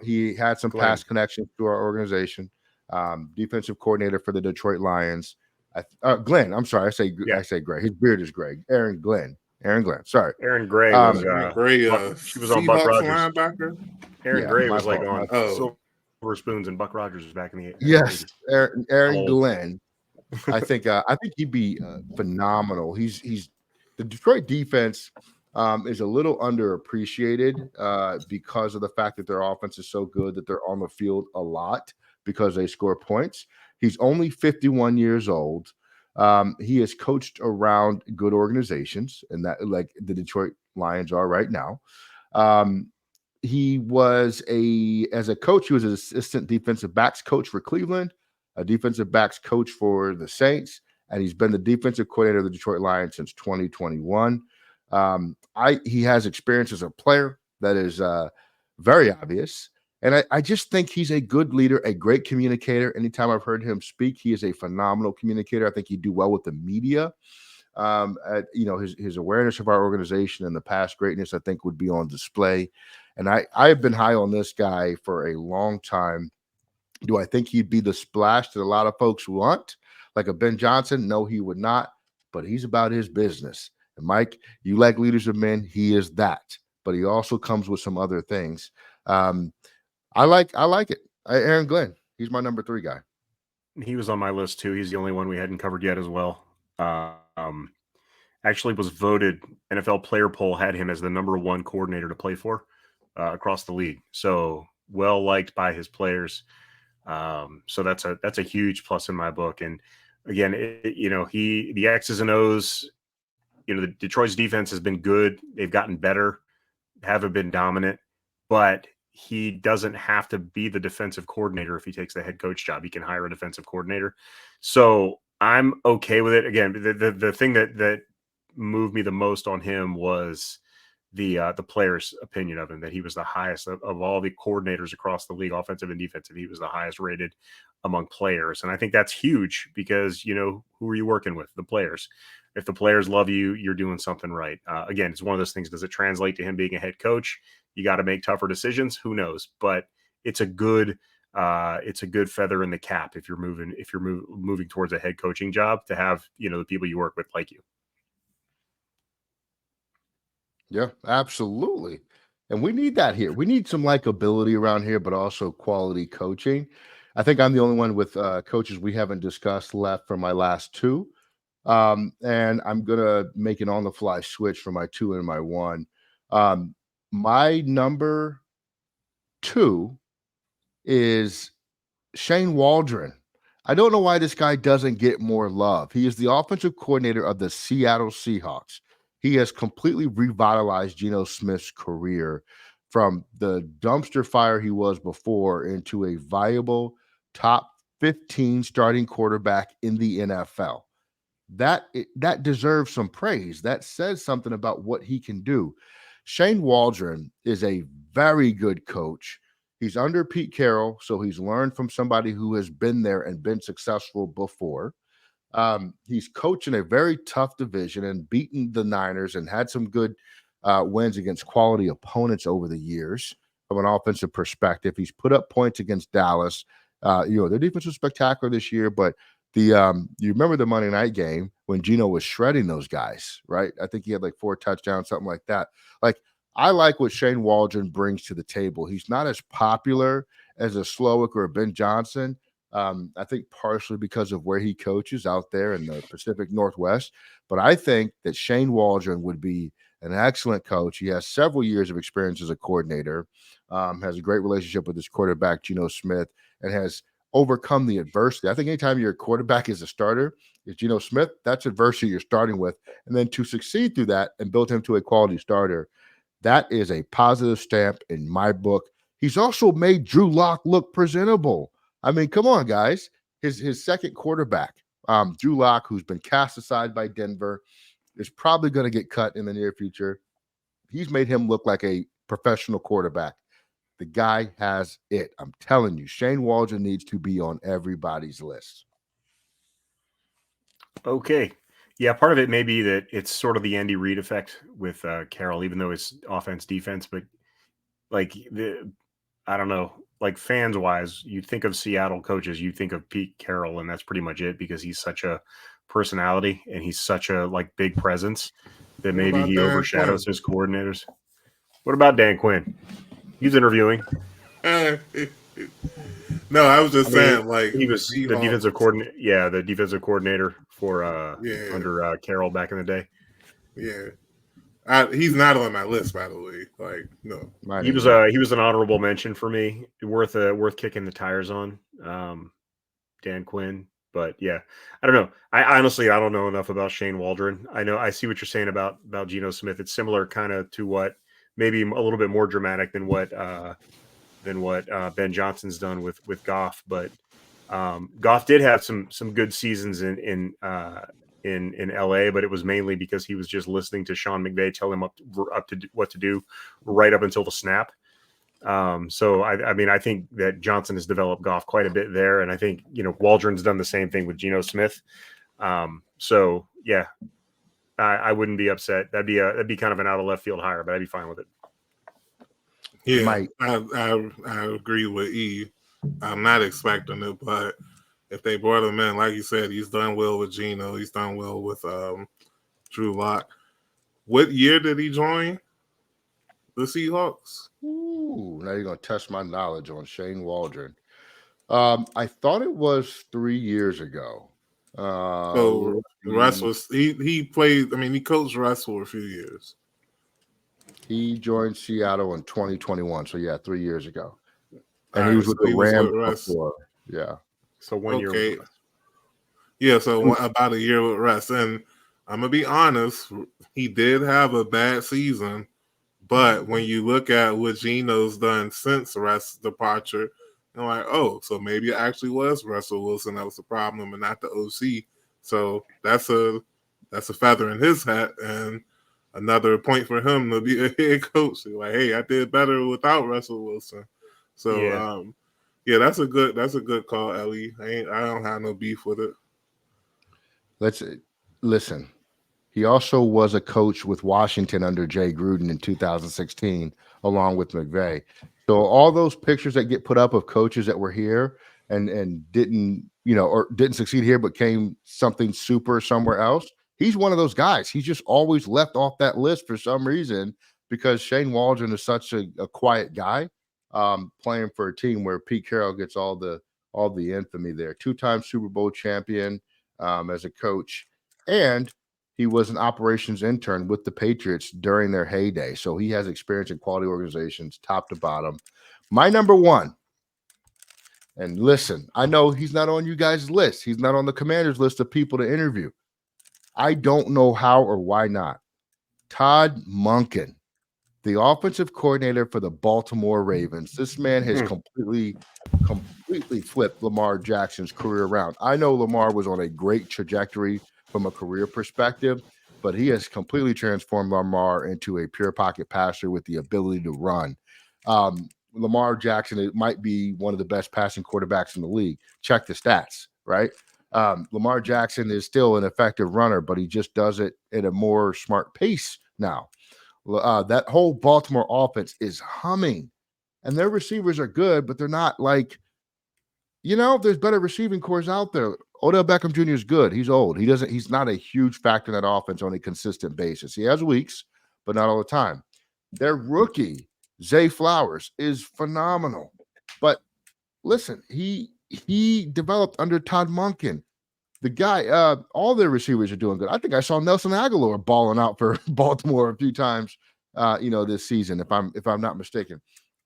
He had some past connections to our organization. Defensive coordinator for the Detroit Lions. Glenn. I'm sorry. I say Gray. His beard is gray. Aaron Glenn. Sorry. Aaron Gray was she was on Buck Rogers. Linebacker. Aaron Gray was like on Silver Spoons and Buck Rogers was back in the 80s. Yes, Aaron Glenn. I think he'd be phenomenal. He's the Detroit defense is a little underappreciated because of the fact that their offense is so good that they're on the field a lot because they score points. He's only 51 years old. He has coached around good organizations, and that like the Detroit Lions are right now. He was as a coach, he was an assistant defensive backs coach for Cleveland, a defensive backs coach for the Saints, and he's been the defensive coordinator of the Detroit Lions since 2021. He has experience as a player that is very obvious. And I just think he's a good leader, a great communicator. Anytime I've heard him speak, he is a phenomenal communicator. I think he'd do well with the media. His awareness of our organization and the past greatness, I think, would be on display. And I've been high on this guy for a long time. Do I think he'd be the splash that a lot of folks want, like a Ben Johnson? No, he would not. But he's about his business. And Mike, you like leaders of men. He is that. But he also comes with some other things. I like it. Aaron Glenn, he's my number 3 guy. He was on my list too. He's the only one we hadn't covered yet as well. Actually was voted, NFL player poll had him as the number 1 coordinator to play for across the league. So well liked by his players. So that's a huge plus in my book. And again, the X's and O's, the Detroit's defense has been good. They've gotten better, haven't been dominant, but he doesn't have to be the defensive coordinator if he takes the head coach job. He can hire a defensive coordinator. So I'm okay with it. Again, the thing that moved me the most on him was the players' opinion of him, that he was the highest of all the coordinators across the league, offensive and defensive. He was the highest rated among players. And I think that's huge because, who are you working with? The players. If the players love you, you're doing something right. Again, it's one of those things. Does it translate to him being a head coach? You got to make tougher decisions. Who knows? But it's a good feather in the cap if you're moving towards a head coaching job to have, the people you work with like you. Yeah, absolutely. And we need that here. We need some likability around here, but also quality coaching. I think I'm the only one with coaches we haven't discussed left for my last two. And I'm going to make an on-the-fly switch for my 2 and my 1. My number 2 is Shane Waldron. I don't know why this guy doesn't get more love. He is the offensive coordinator of the Seattle Seahawks. He has completely revitalized Geno Smith's career from the dumpster fire he was before into a viable top 15 starting quarterback in the NFL. That deserves some praise. That says something about what he can do. Shane Waldron is a very good coach. He's under Pete Carroll, so he's learned from somebody who has been there and been successful before. He's coaching a very tough division and beaten the Niners and had some good wins against quality opponents over the years from an offensive perspective. He's put up points against Dallas. Their defense was spectacular this year, but you remember the Monday night game when Geno was shredding those guys, right? I think he had like 4 touchdowns, something like that. Like, I like what Shane Waldron brings to the table. He's not as popular as a Slowik or a Ben Johnson. I think partially because of where he coaches out there in the Pacific Northwest. But I think that Shane Waldron would be an excellent coach. He has several years of experience as a coordinator, has a great relationship with his quarterback, Geno Smith, and has overcome the adversity. I think anytime your quarterback is a starter, is Geno Smith, that's adversity you're starting with. And then to succeed through that and build him to a quality starter, that is a positive stamp in my book. He's also made Drew Lock look presentable. I mean, come on, guys. His second quarterback, Drew Lock, who's been cast aside by Denver, is probably going to get cut in the near future. He's made him look like a professional quarterback. The guy has it. I'm telling you, Shane Waldron needs to be on everybody's list. Okay. Yeah, part of it may be that it's sort of the Andy Reid effect with Carroll, even though it's offense, defense. But I don't know, like fans wise, you think of Seattle coaches, you think of Pete Carroll, and that's pretty much it because he's such a personality and he's such a big presence that maybe he overshadows his coordinators. What about Dan Quinn? He's interviewing. No, I was just saying, like, he was the defensive coordinator. Yeah, the defensive coordinator for under Carroll back in the day. Yeah, he's not on my list, by the way. Like, no, he was an honorable mention for me. Worth kicking the tires on. Dan Quinn, but yeah, I don't know. I honestly don't know enough about Shane Waldron. I see what you're saying about Geno Smith. It's similar kind of to what maybe a little bit more dramatic than what Ben Johnson's done with Goff, but Goff did have some good seasons in LA, but it was mainly because he was just listening to Sean McVay tell him up to what to do right up until the snap. So I think that Johnson has developed Goff quite a bit there, and I think Waldron's done the same thing with Geno Smith. So yeah, I wouldn't be upset. That'd be kind of an out of left field hire, but I'd be fine with it. Yeah, Mike. I agree with E. I'm not expecting it, but if they brought him in, like you said, he's done well with Geno. He's done well with Drew Lock. What year did he join the Seahawks? Ooh, now you're going to test my knowledge on Shane Waldron. I thought it was 3 years ago. So Russ was he played. I mean, he coached Russ for a few years. He joined Seattle in 2021. So yeah, 3 years ago, and he was with the Rams before. Yeah. So 1 year. Okay. Yeah. So about a year with Russ, and I'm gonna be honest, he did have a bad season, but when you look at what Geno's done since Russ' departure, I'm like, oh, so maybe it actually was Russell Wilson that was the problem and not the OC. So that's a feather in his hat and another point for him to be a head coach. Like, hey, I did better without Russell Wilson. So yeah, that's a good call, Ellie. I don't have no beef with it. Let's listen. He also was a coach with Washington under Jay Gruden in 2016, along with McVay. So all those pictures that get put up of coaches that were here and didn't succeed here, but came something super somewhere else. He's one of those guys. He's just always left off that list for some reason because Shane Waldron is such a quiet guy, playing for a team where Pete Carroll gets all the infamy there. 2-time Super Bowl champion as a coach, and he was an operations intern with the Patriots during their heyday. So he has experience in quality organizations, top to bottom. My number one, and listen, I know he's not on you guys' list. He's not on the Commanders' list of people to interview. I don't know how or why not. Todd Monken, the offensive coordinator for the Baltimore Ravens. This man has completely flipped Lamar Jackson's career around. I know Lamar was on a great trajectory from a career perspective, but he has completely transformed Lamar into a pure pocket passer with the ability to run. Lamar Jackson, it might be one of the best passing quarterbacks in the league. Check the stats, right? Lamar Jackson is still an effective runner, but he just does it at a more smart pace now. That whole Baltimore offense is humming, and their receivers are good, but they're not like, there's better receiving cores out there. Odell Beckham Jr. is good. He's old. He's not a huge factor in that offense on a consistent basis. He has weeks, but not all the time. Their rookie, Zay Flowers, is phenomenal. But listen, he developed under Todd Monken. The guy, all their receivers are doing good. I think I saw Nelson Aguilar balling out for Baltimore a few times, this season, if I'm not mistaken.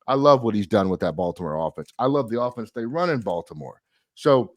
I love what he's done with that Baltimore offense. I love the offense they run in Baltimore. So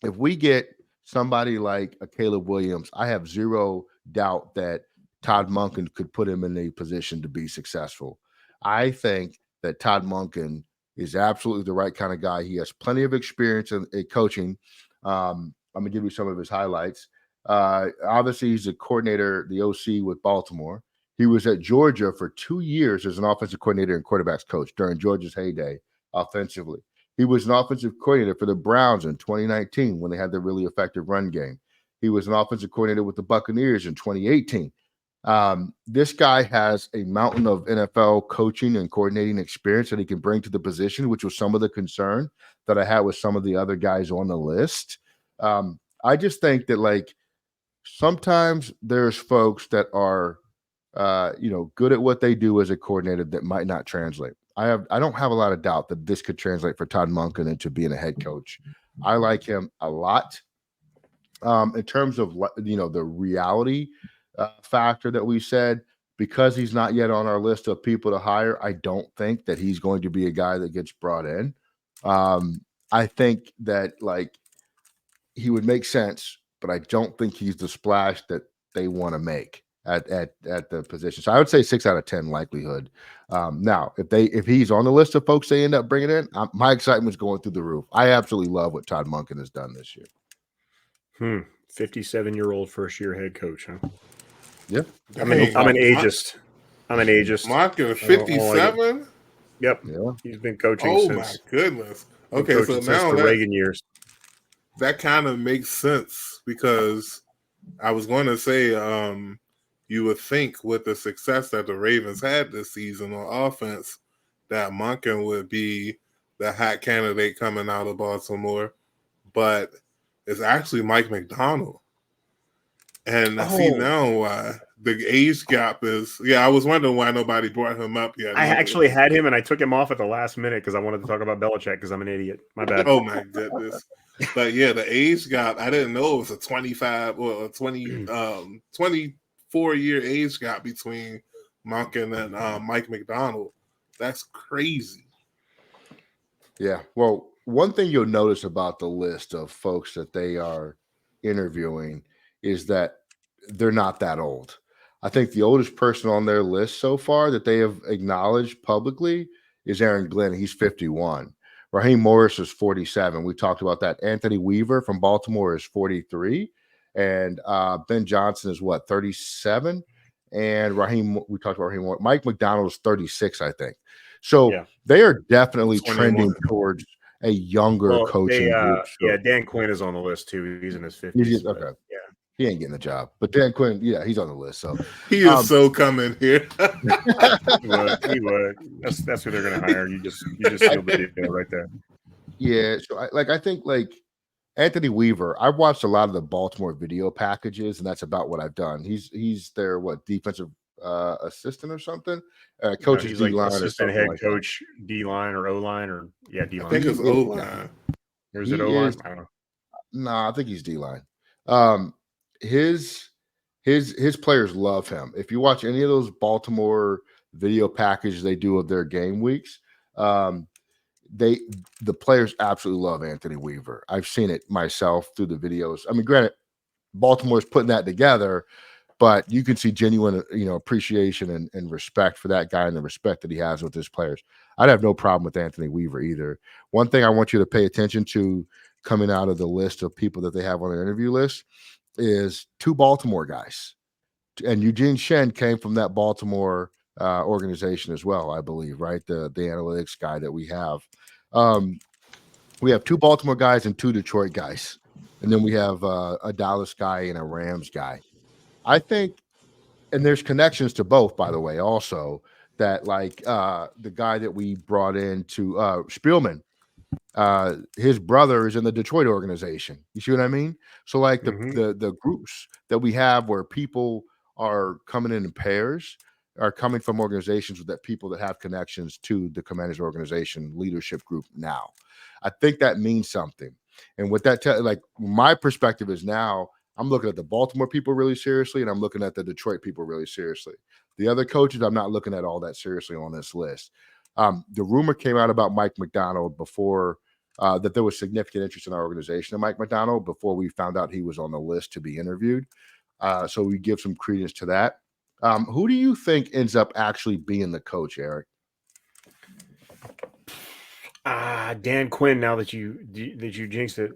if we get somebody like a Caleb Williams, I have zero doubt that Todd Monken could put him in a position to be successful. I think that Todd Monken is absolutely the right kind of guy. He has plenty of experience in coaching. I'm going to give you some of his highlights. Obviously, he's a coordinator, the OC with Baltimore. He was at Georgia for 2 years as an offensive coordinator and quarterbacks coach during Georgia's heyday offensively. He was an offensive coordinator for the Browns in 2019 when they had the really effective run game. He was an offensive coordinator with the Buccaneers in 2018. This guy has a mountain of NFL coaching and coordinating experience that he can bring to the position, which was some of the concern that I had with some of the other guys on the list. I just think that sometimes there's folks that are good at what they do as a coordinator that might not translate. I don't have a lot of doubt that this could translate for Todd Monken into being a head coach. I like him a lot. In terms of the reality factor that we said, because he's not yet on our list of people to hire, I don't think that he's going to be a guy that gets brought in. I think that he would make sense, but I don't think he's the splash that they want to make at the position. So I would say 6 out of 10 likelihood. Now, if he's on the list of folks they end up bringing in, my excitement's going through the roof. I absolutely love what Todd Monken has done this year. 57-year-old first-year head coach, huh? Yeah. I'm an ageist. Monken, 57? Yep. Yeah. He's been coaching since. Oh, my goodness. Okay, so now the Reagan years. That kind of makes sense because I was going to say you would think with the success that the Ravens had this season on offense that Monken would be the hot candidate coming out of Baltimore, but it's actually Mike MacDonald. And I see now why the age gap is. Yeah, I was wondering why nobody brought him up yet. I actually had him, and I took him off at the last minute because I wanted to talk about Belichick because I'm an idiot. My bad. Oh, my goodness. But, yeah, the age gap, I didn't know it was a 25 or a 24-year age gap between Monken and Mike MacDonald. That's crazy. Yeah. Well, one thing you'll notice about the list of folks that they are interviewing is that they're not that old. I think the oldest person on their list so far that they have acknowledged publicly is Aaron Glenn. He's 51. Raheem Morris is 47. We talked about that. Anthony Weaver from Baltimore is 43. And Ben Johnson is 37. And we talked about Raheem Morris. Mike MacDonald is 36, I think. So they are definitely trending towards a younger coaching group. So. Yeah, Dan Quinn is on the list too. He's in his 50s. Okay. Yeah. He ain't getting the job. But Dan Quinn, he's on the list. So he is so coming here. He would. That's who they're gonna hire. You just sealed the deal right there. Yeah. So I think Anthony Weaver, I've watched a lot of the Baltimore video packages, and that's about what I've done. He's their defensive assistant or something. No, Coaches he's D like line or assistant something head like that. coach, D line or O line, or D I line. think it's O line. Or is it He O line? is I don't know. no, I think he's D line. His players love him. If you watch any of those Baltimore video packages they do of their game weeks, the players absolutely love Anthony Weaver. I've seen it myself through the videos. I mean, granted, Baltimore's putting that together, but you can see genuine, appreciation and respect for that guy and the respect that he has with his players. I'd have no problem with Anthony Weaver either. One thing I want you to pay attention to coming out of the list of people that they have on their interview list is 2 Baltimore guys. And Eugene Shen came from that Baltimore organization as well, I believe, right? The analytics guy that we have. We have 2 Baltimore guys and 2 Detroit guys. And then we have a Dallas guy and a Rams guy. I think, and there's connections to both, by the way, also that like the guy that we brought in to Spielman, his brother is in the Detroit organization. You see what I mean? So like the groups that we have where people are coming in pairs are coming from organizations that people that have connections to the Commanders organization leadership group now. I think that means something. And what that like my perspective is now I'm looking at the Baltimore people really seriously, and I'm looking at the Detroit people really seriously. The other coaches, I'm not looking at all that seriously on this list. The rumor came out about Mike MacDonald before that there was significant interest in our organization of Mike MacDonald before we found out he was on the list to be interviewed. So we give some credence to that. Who do you think ends up actually being the coach, Eric? Dan Quinn. Now that you jinxed it.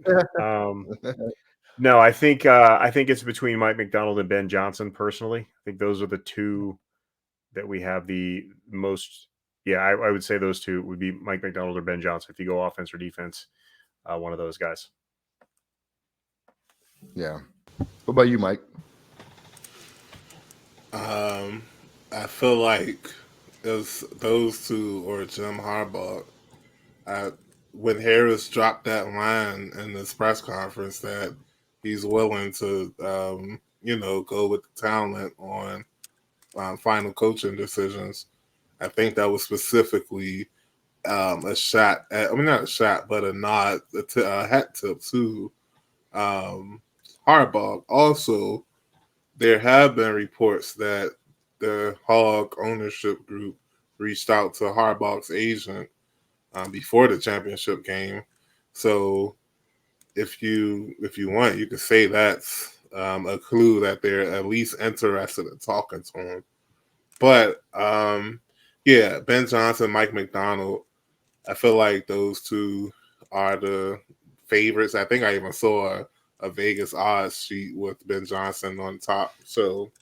No, I think it's between Mike MacDonald and Ben Johnson. Personally, I think those are the 2 that we have the most. Yeah, I would say those 2 would be Mike MacDonald or Ben Johnson. If you go offense or defense, one of those guys. Yeah. What about you, Mike? I feel like it's those 2 or Jim Harbaugh. When Harris dropped that line in this press conference that he's willing to, go with the talent on final coaching decisions, I think that was specifically a shot at, I mean, not a shot, but a nod, a hat tip to Harbaugh. Also, there have been reports that the Hog ownership group reached out to Harbaugh's agent before the championship game. So if you want, you could say that's a clue that they're at least interested in talking to him. But Ben Johnson, Mike MacDonald, I feel like those 2 are the favorites. I think I even saw a Vegas odds sheet with Ben Johnson on top. So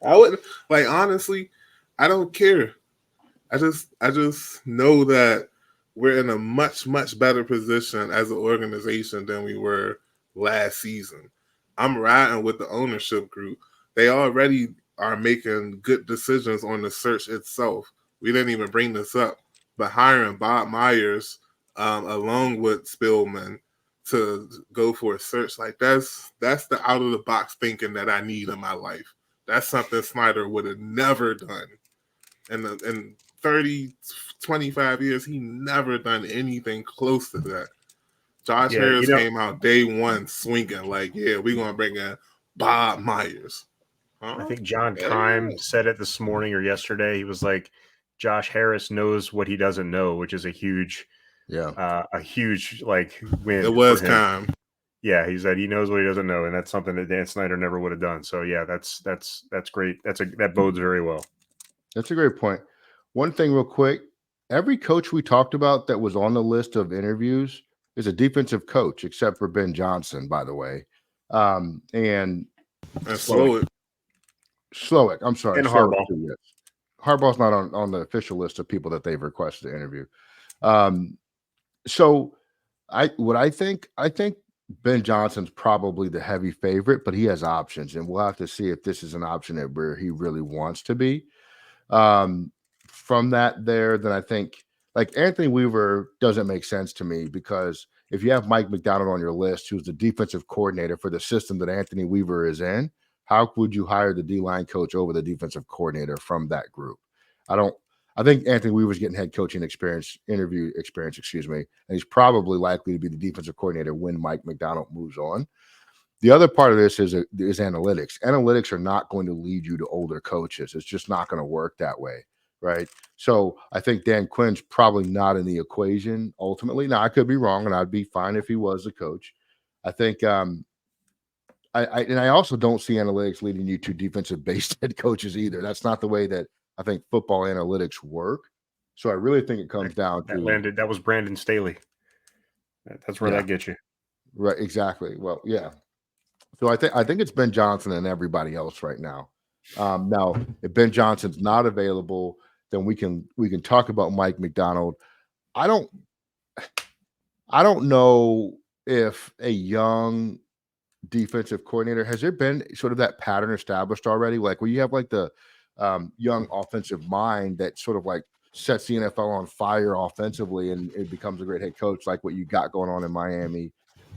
I wouldn't honestly, I don't care. I just know that we're in a much, much better position as an organization than we were last season. I'm riding with the ownership group. They already are making good decisions on the search itself. We didn't even bring this up, but hiring Bob Myers along with Spielman to go for a search, like that's the out of the box thinking that I need in my life. That's something Snyder would have never done. In 30, 25 years, he never done anything close to that. Josh Harris came out day 1 swinging like, yeah, we're going to bring in Bob Myers. Huh? I think John Keim said it this morning or yesterday. He was like, Josh Harris knows what he doesn't know, which is a huge like win. It was Keim. Yeah, he said he knows what he doesn't know, and that's something that Dan Snyder never would have done. So yeah, that's great. That bodes very well. That's a great point. One thing real quick, every coach we talked about that was on the list of interviews is a defensive coach, except for Ben Johnson, by the way. And Slowik. I'm sorry. And Harbaugh. Yes. Harbaugh's not on the official list of people that they've requested to interview. So I think Ben Johnson's probably the heavy favorite, but he has options, and we'll have to see if this is an option where he really wants to be. From that there, then I think like Anthony Weaver doesn't make sense to me because if you have Mike MacDonald on your list, who's the defensive coordinator for the system that Anthony Weaver is in, how would you hire the D-line coach over the defensive coordinator from that group? I think Anthony Weaver's getting head coaching interview experience, and he's probably likely to be the defensive coordinator when Mike MacDonald moves on. The other part of this is analytics. Analytics are not going to lead you to older coaches. It's just not going to work that way, right? So I think Dan Quinn's probably not in the equation ultimately. Now, I could be wrong, and I'd be fine if he was the coach. I think I also don't see analytics leading you to defensive-based head coaches either. That's not the way that I think football analytics work. So I really think it comes down to that was Brandon Staley. That's where that gets you. Right, exactly. Well, yeah. So I think it's Ben Johnson and everybody else right now. Now, if Ben Johnson's not available, then we can talk about Mike MacDonald. I don't know if a young defensive coordinator, has there been sort of that pattern established already? Like where you have like the young offensive mind that sort of like sets the NFL on fire offensively and it becomes a great head coach, like what you got going on in Miami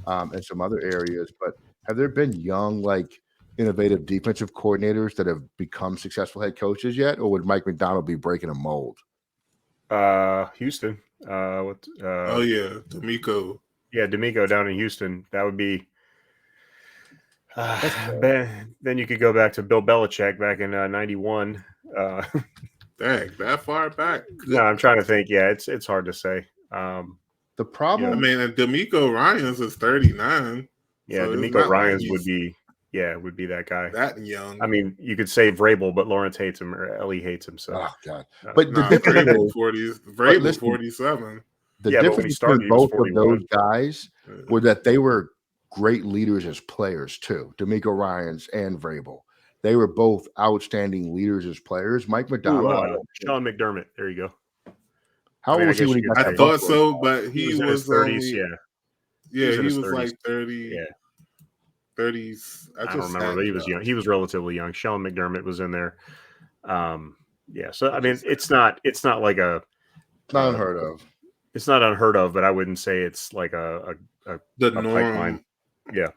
and some other areas. But have there been young, like innovative defensive coordinators that have become successful head coaches yet? Or would Mike MacDonald be breaking a mold? Houston. Oh yeah, D'Amico. Yeah, D'Amico down in Houston. That would be then you could go back to Bill Belichick back in 91. Dang, that far back? No, I'm trying to think. Yeah, it's hard to say. The problem, I mean, D'Amico Ryans is 39. Yeah, so D'Amico Ryans would be that guy. That young. I mean, you could say Vrabel, but Lawrence hates him or Ellie hates him. So, oh god. But the difference 47. The difference between both of those guys were that they were great leaders as players too. D'Amico Ryans and Vrabel. They were both outstanding leaders as players. Mike MacDonald, Sean McDermott. There you go. How old was he when he got? I thought so, but he was in his 30s. He was like 30. Yeah. 30s. I don't remember, but he was young. He was relatively young. Sean McDermott was in there. Yeah. So I mean, it's not like a not unheard of. It's not unheard of, but I wouldn't say it's like the norm. Pipeline. Yeah.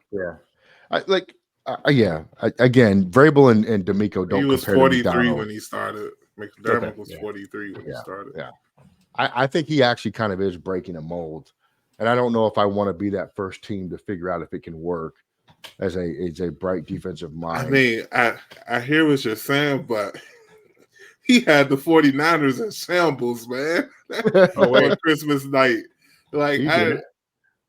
Again, Vrabel and D'Amico don't. He was compare 43 when he started. McDermott was 43 when he started. Yeah. I think he actually kind of is breaking a mold, and I don't know if I want to be that first team to figure out if it can work as a bright defensive mind. I mean, I hear what you're saying, but he had the 49ers in shambles, man. On Christmas night. Like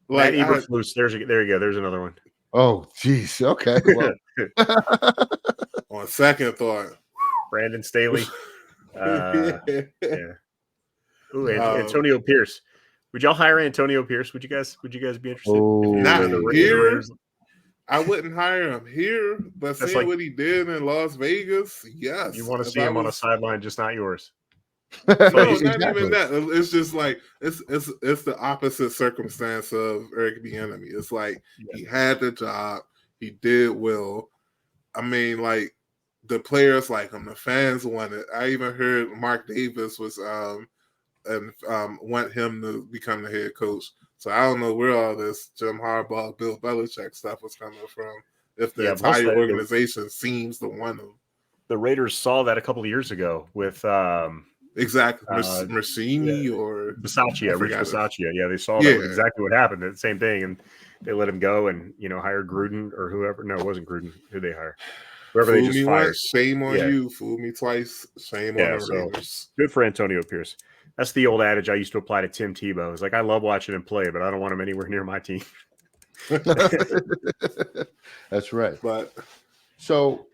Eberflus, there you go. There's another one. Oh, geez. Okay. Well. On second thought, Brandon Staley. Yeah. Ooh, Antonio Pierce. Would y'all hire Antonio Pierce? Would you guys be interested? Not here. I wouldn't hire him here, but seeing what he did in Las Vegas, yes. You want to see him on a sideline, just not yours. No, not even that. It's just like it's the opposite circumstance of Eric Bieniemy. It's like he had the job, he did well. I mean, like the players like him, the fans want it. I even heard Mark Davis was want him to become the head coach. So I don't know where all this Jim Harbaugh, Bill Belichick stuff was coming from. If the entire organization seems to want him. The Raiders saw that a couple of years ago with exactly Mercini or Bisaccia, Rich Bisaccia. Yeah, they saw that was exactly what happened. The same thing, and they let him go and hired Gruden or whoever. No, it wasn't Gruden. Who'd they hire? Whoever they just fired. Shame on you. Fooled me twice. Shame on the Raiders. Good for Antonio Pierce. That's the old adage I used to apply to Tim Tebow. It's like, I love watching him play, but I don't want him anywhere near my team. That's right. But so,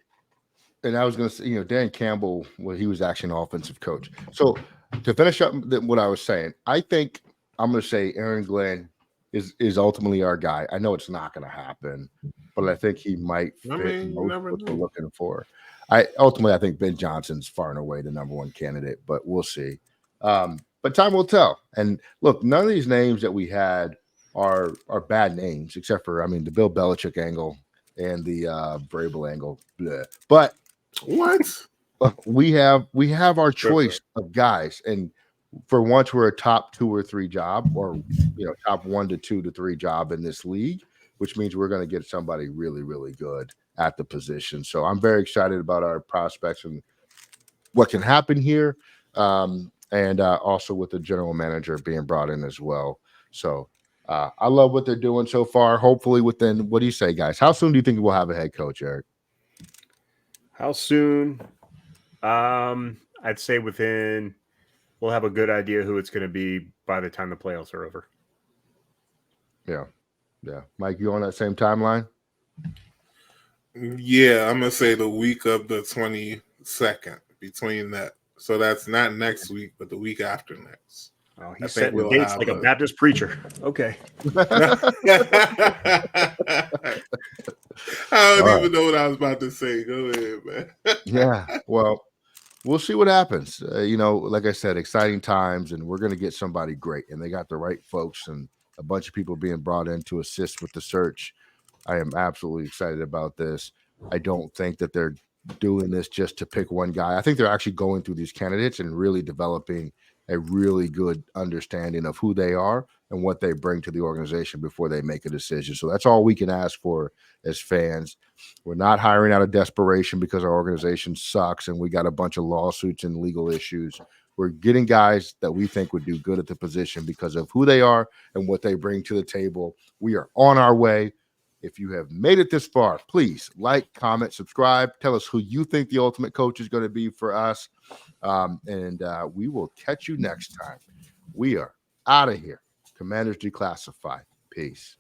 and I was going to say, Dan Campbell, he was actually an offensive coach. So to finish up what I was saying, I think I'm going to say Aaron Glenn is ultimately our guy. I know it's not going to happen, but I think he might fit what we're looking for. I think Ben Johnson's far and away the number one candidate, but we'll see. But time will tell. And look, none of these names that we had are bad names, except for the Bill Belichick angle and the Vrabel angle. Bleh. But what? We have our choice of guys, and for once we're a top 2 or 3 job, or top 1 to 2 to 3 job in this league. which means we're going to get somebody really, really good at the position. So I'm very excited about our prospects and what can happen here. And also with the general manager being brought in as well. So I love what they're doing so far. Hopefully within, what do you say, guys? How soon do you think we'll have a head coach, Eric? How soon? I'd say we'll have a good idea who it's going to be by the time the playoffs are over. Yeah. Mike, you on that same timeline? Yeah, I'm going to say the week of the 22nd, between that. So that's not next week, but the week after next. Oh, he's setting dates like a Baptist preacher. Okay. I don't even know what I was about to say. Go ahead, man. Yeah. Well, we'll see what happens. Like I said, exciting times, and we're going to get somebody great. And they got the right folks and a bunch of people being brought in to assist with the search. I am absolutely excited about this. I don't think that they're doing this just to pick one guy. I think they're actually going through these candidates and really developing a really good understanding of who they are and what they bring to the organization before they make a decision. So that's all we can ask for as fans. We're not hiring out of desperation because our organization sucks and we got a bunch of lawsuits and legal issues. We're getting guys that we think would do good at the position because of who they are and what they bring to the table. We are on our way. If you have made it this far, please like, comment, subscribe. Tell us who you think the ultimate coach is going to be for us. And we will catch you next time. We are out of here. Commanders Declassified. Peace.